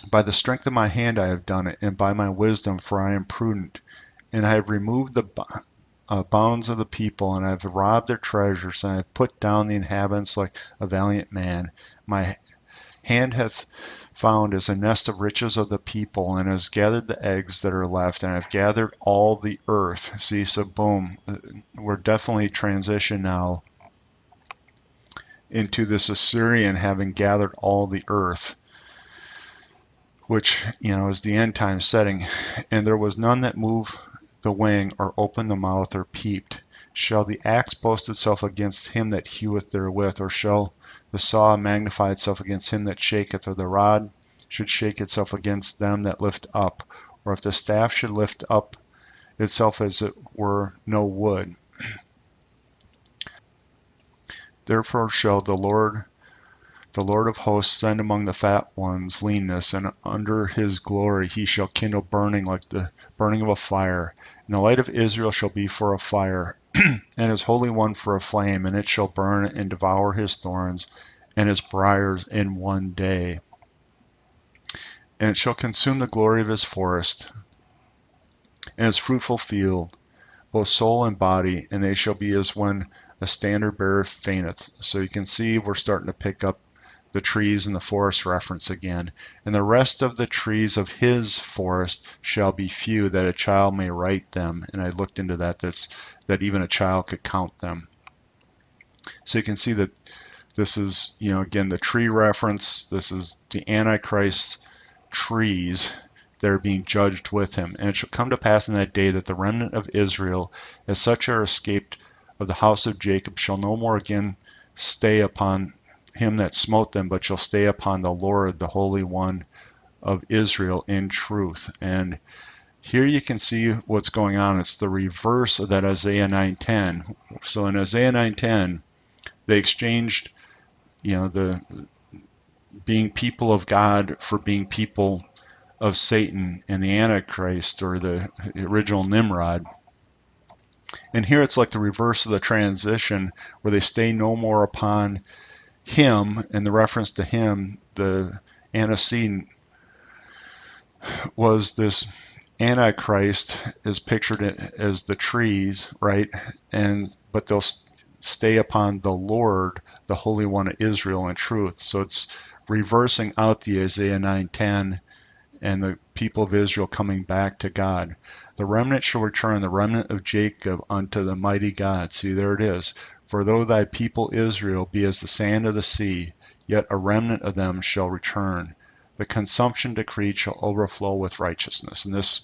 by the strength of my hand I have done it, and by my wisdom, for I am prudent, and I have removed the bounds of the people, and I have robbed their treasures, and I have put down the inhabitants like a valiant man. My hand hath found as a nest of riches of the people, and has gathered the eggs that are left, and I've gathered all the earth. See, so boom, we're definitely transition now into this Assyrian having gathered all the earth, which is the end time setting. And there was none that moved the wing, or opened the mouth, or peeped. Shall the axe boast itself against him that heweth therewith, or shall the saw magnify itself against him that shaketh, or the rod should shake itself against them that lift up, or if the staff should lift up itself as it were no wood? Therefore shall the Lord of hosts send among the fat ones leanness, and under his glory he shall kindle burning like the burning of a fire. And the light of Israel shall be for a fire, and his Holy One for a flame, and it shall burn and devour his thorns and his briars in one day. And it shall consume the glory of his forest and his fruitful field, both soul and body, and they shall be as when a standard bearer fainteth. So you can see we're starting to pick up the trees in the forest reference again. And the rest of the trees of his forest shall be few, that a child may write them. And I looked into that, that even a child could count them. So you can see that this is, again, the tree reference. This is the Antichrist trees that are being judged with him. And it shall come to pass in that day that the remnant of Israel, as such are escaped of the house of Jacob, shall no more again stay upon him that smote them, but shall stay upon the Lord, the Holy One of Israel, in truth. And Here you can see what's going on. It's the reverse of that Isaiah 9:10. So in Isaiah 9:10, they exchanged, the being people of God for being people of Satan and the Antichrist, or the original Nimrod. And here it's like the reverse of the transition, where they stay no more upon him, and the reference to him, the antecedent, was this Antichrist is pictured as the trees, right? But they'll stay upon the Lord, the Holy One of Israel, in truth. So it's reversing out the Isaiah 9:10 and the people of Israel coming back to God. The remnant shall return, the remnant of Jacob, unto the mighty God. See, there it is. For though thy people Israel be as the sand of the sea, yet a remnant of them shall return. The consumption decreed shall overflow with righteousness. And this,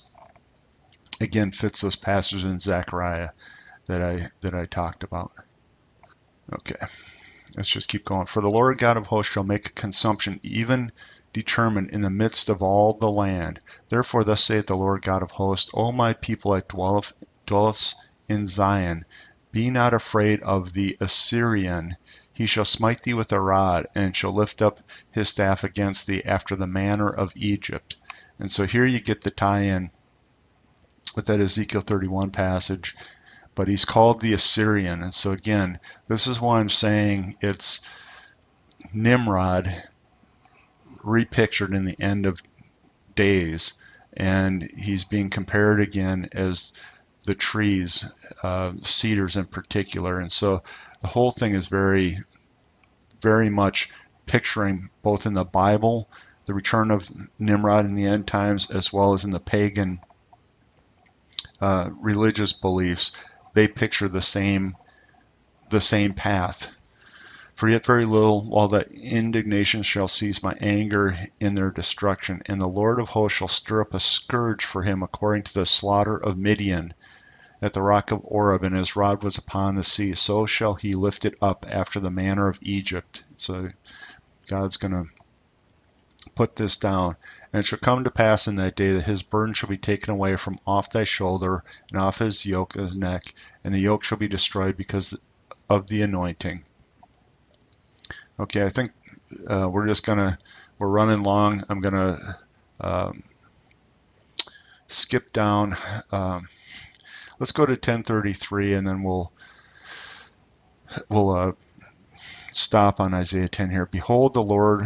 again, fits those passages in Zechariah that I talked about. Okay, let's just keep going. For the Lord God of hosts shall make a consumption even determined in the midst of all the land. Therefore thus saith the Lord God of hosts, O my people that dwelleth in Zion, be not afraid of the Assyrian. He shall smite thee with a rod, and shall lift up his staff against thee after the manner of Egypt. And so here you get the tie-in with that Ezekiel 31 passage, but he's called the Assyrian. And so again, this is why I'm saying it's Nimrod repictured in the end of days, and he's being compared again as the trees, cedars in particular. And so the whole thing is very, very much picturing, both in the Bible, the return of Nimrod in the end times, as well as in the pagan religious beliefs. They picture the same path. For yet very little, while the indignation shall cease, my anger in their destruction. And the Lord of hosts shall stir up a scourge for him, according to the slaughter of Midian at the rock of Oreb, and his rod was upon the sea. So shall he lift it up after the manner of Egypt. So God's going to put this down. And it shall come to pass in that day that his burden shall be taken away from off thy shoulder, and off his yoke of his neck, and the yoke shall be destroyed because of the anointing. Okay, I think we're running long. I'm gonna skip down. Let's go to 1033, and then we'll stop on Isaiah 10 here. Behold, the Lord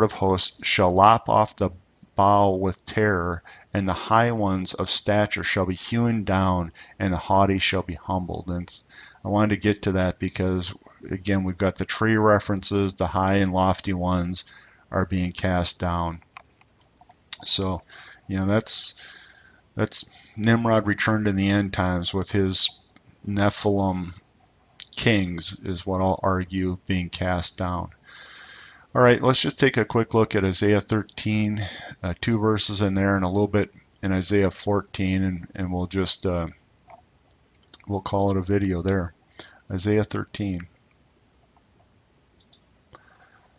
of hosts, shall lop off the bough with terror, and the high ones of stature shall be hewn down, and the haughty shall be humbled. And I wanted to get to that because, again, we've got the tree references. The high and lofty ones are being cast down. So, that's Nimrod returned in the end times with his Nephilim kings, is what I'll argue, being cast down. All right, let's just take a quick look at Isaiah 13, 2 verses in there, and a little bit in Isaiah 14, and we'll just we'll call it a video there. Isaiah 13,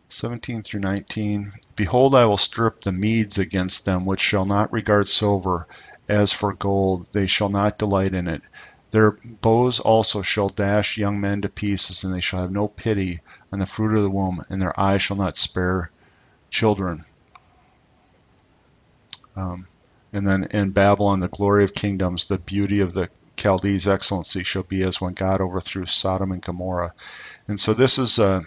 17 through 19. Behold, I will stir up the Medes against them, which shall not regard silver. As for gold, they shall not delight in it. Their bows also shall dash young men to pieces, and they shall have no pity on the fruit of the womb, and their eyes shall not spare children. And then in Babylon, the glory of kingdoms, the beauty of the Chaldees' excellency shall be as when God overthrew Sodom and Gomorrah. And so this is the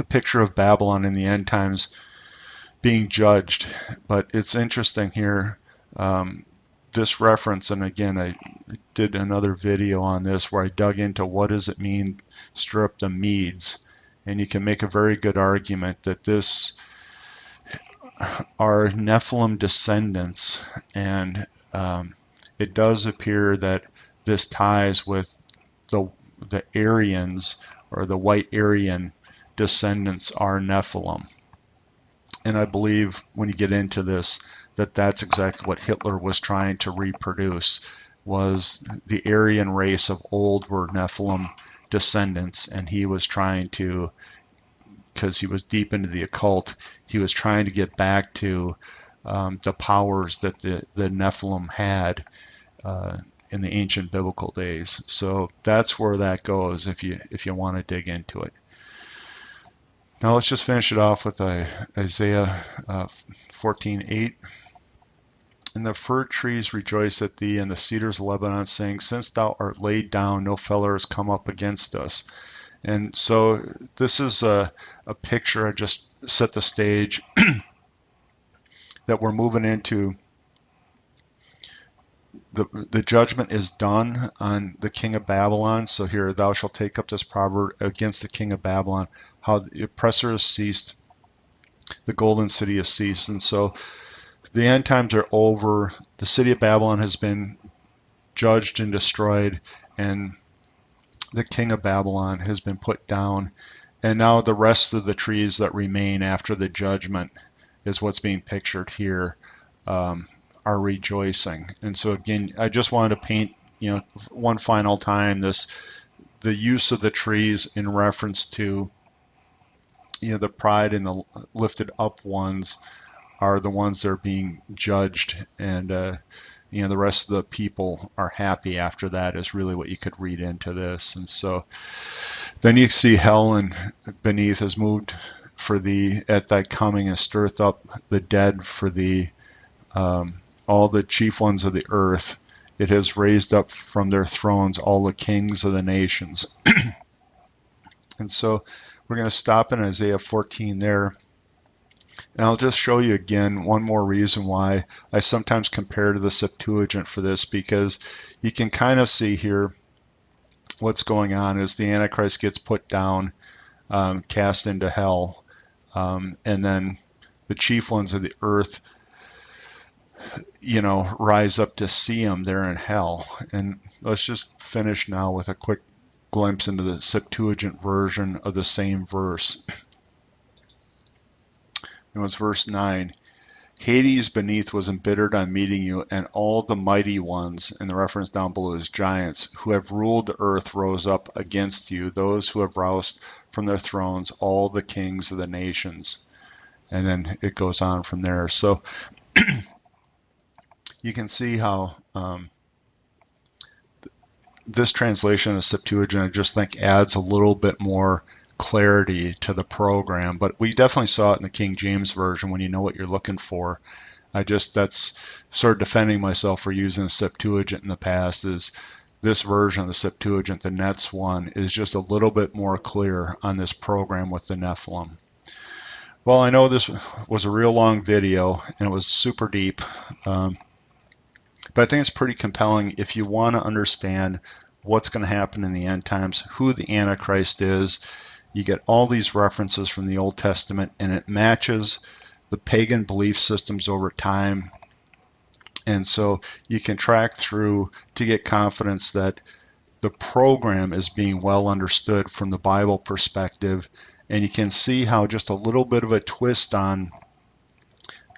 picture of Babylon in the end times being judged. But it's interesting here, this reference, and again, I did another video on this where I dug into what does it mean, stir up the Medes. And you can make a very good argument that this are Nephilim descendants, and it does appear that this ties with the Aryans, or the white Aryan descendants are Nephilim. And I believe when you get into this, that's exactly what Hitler was trying to reproduce, was the Aryan race of old were Nephilim descendants, and he was trying to, because he was deep into the occult, he was trying to get back to the powers that the Nephilim had in the ancient biblical days. So that's where that goes if you want to dig into it. Now let's just finish it off with Isaiah 14:8. And the fir trees rejoice at thee, and the cedars of Lebanon, saying, since thou art laid down, no feller has come up against us. And so this is a picture. I just set the stage that we're moving into. The judgment is done on the king of Babylon. So here, thou shalt take up this proverb against the king of Babylon, how the oppressor has ceased, the golden city has ceased. And so the end times are over. The city of Babylon has been judged and destroyed, and the king of Babylon has been put down. And now the rest of the trees that remain after the judgment is what's being pictured here, are rejoicing. And so again, I just wanted to paint, one final time the use of the trees in reference to, the pride and the lifted up ones are the ones that are being judged, and the rest of the people are happy after that is really what you could read into this. And so then you see hell and beneath has moved for thee at thy coming, and stirreth up the dead for thee, all the chief ones of the earth. It has raised up from their thrones all the kings of the nations. And so we're going to stop in Isaiah 14 there. And I'll just show you again one more reason why I sometimes compare to the Septuagint for this, because you can kind of see here what's going on as the Antichrist gets put down, cast into hell, and then the chief ones of the earth, rise up to see him there in hell. And let's just finish now with a quick glimpse into the Septuagint version of the same verse. It was verse 9. Hades beneath was embittered on meeting you, and all the mighty ones, and the reference down below is giants, who have ruled the earth rose up against you, those who have roused from their thrones all the kings of the nations. And then it goes on from there. So you can see how this translation of Septuagint, I just think, adds a little bit more clarity to the program. But we definitely saw it in the King James Version when you know what you're looking for. That's sort of defending myself for using the Septuagint in the past, is this version of the Septuagint, the Nets one, is just a little bit more clear on this program with the Nephilim. Well, I know this was a real long video and it was super deep, but I think it's pretty compelling if you want to understand what's going to happen in the end times, who the Antichrist is. You get all these references from the Old Testament, and it matches the pagan belief systems over time. And so you can track through to get confidence that the program is being well understood from the Bible perspective. And you can see how just a little bit of a twist on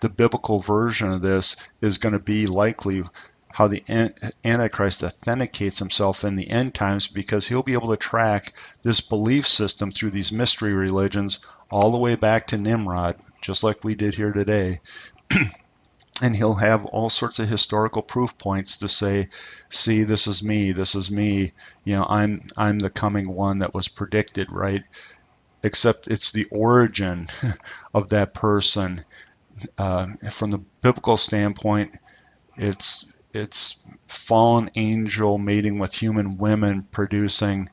the biblical version of this is going to be likely how the Antichrist authenticates himself in the end times, because he'll be able to track this belief system through these mystery religions all the way back to Nimrod, just like we did here today. And he'll have all sorts of historical proof points to say, see, this is me, I'm the coming one that was predicted, right? Except it's the origin of that person. From the biblical standpoint, it's fallen angel mating with human women, producing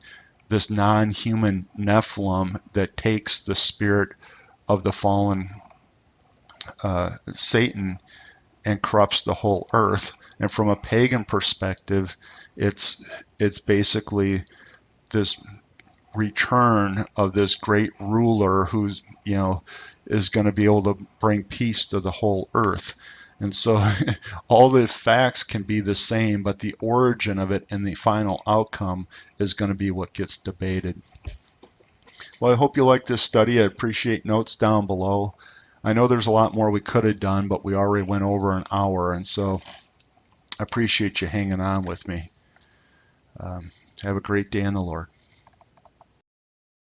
this non-human Nephilim that takes the spirit of the fallen Satan and corrupts the whole earth. And from a pagan perspective, it's basically this return of this great ruler who's is going to be able to bring peace to the whole earth. And so all the facts can be the same, but the origin of it and the final outcome is going to be what gets debated. Well, I hope you like this study. I appreciate notes down below. I know there's a lot more we could have done, but we already went over an hour, and so I appreciate you hanging on with me. Have a great day in the Lord.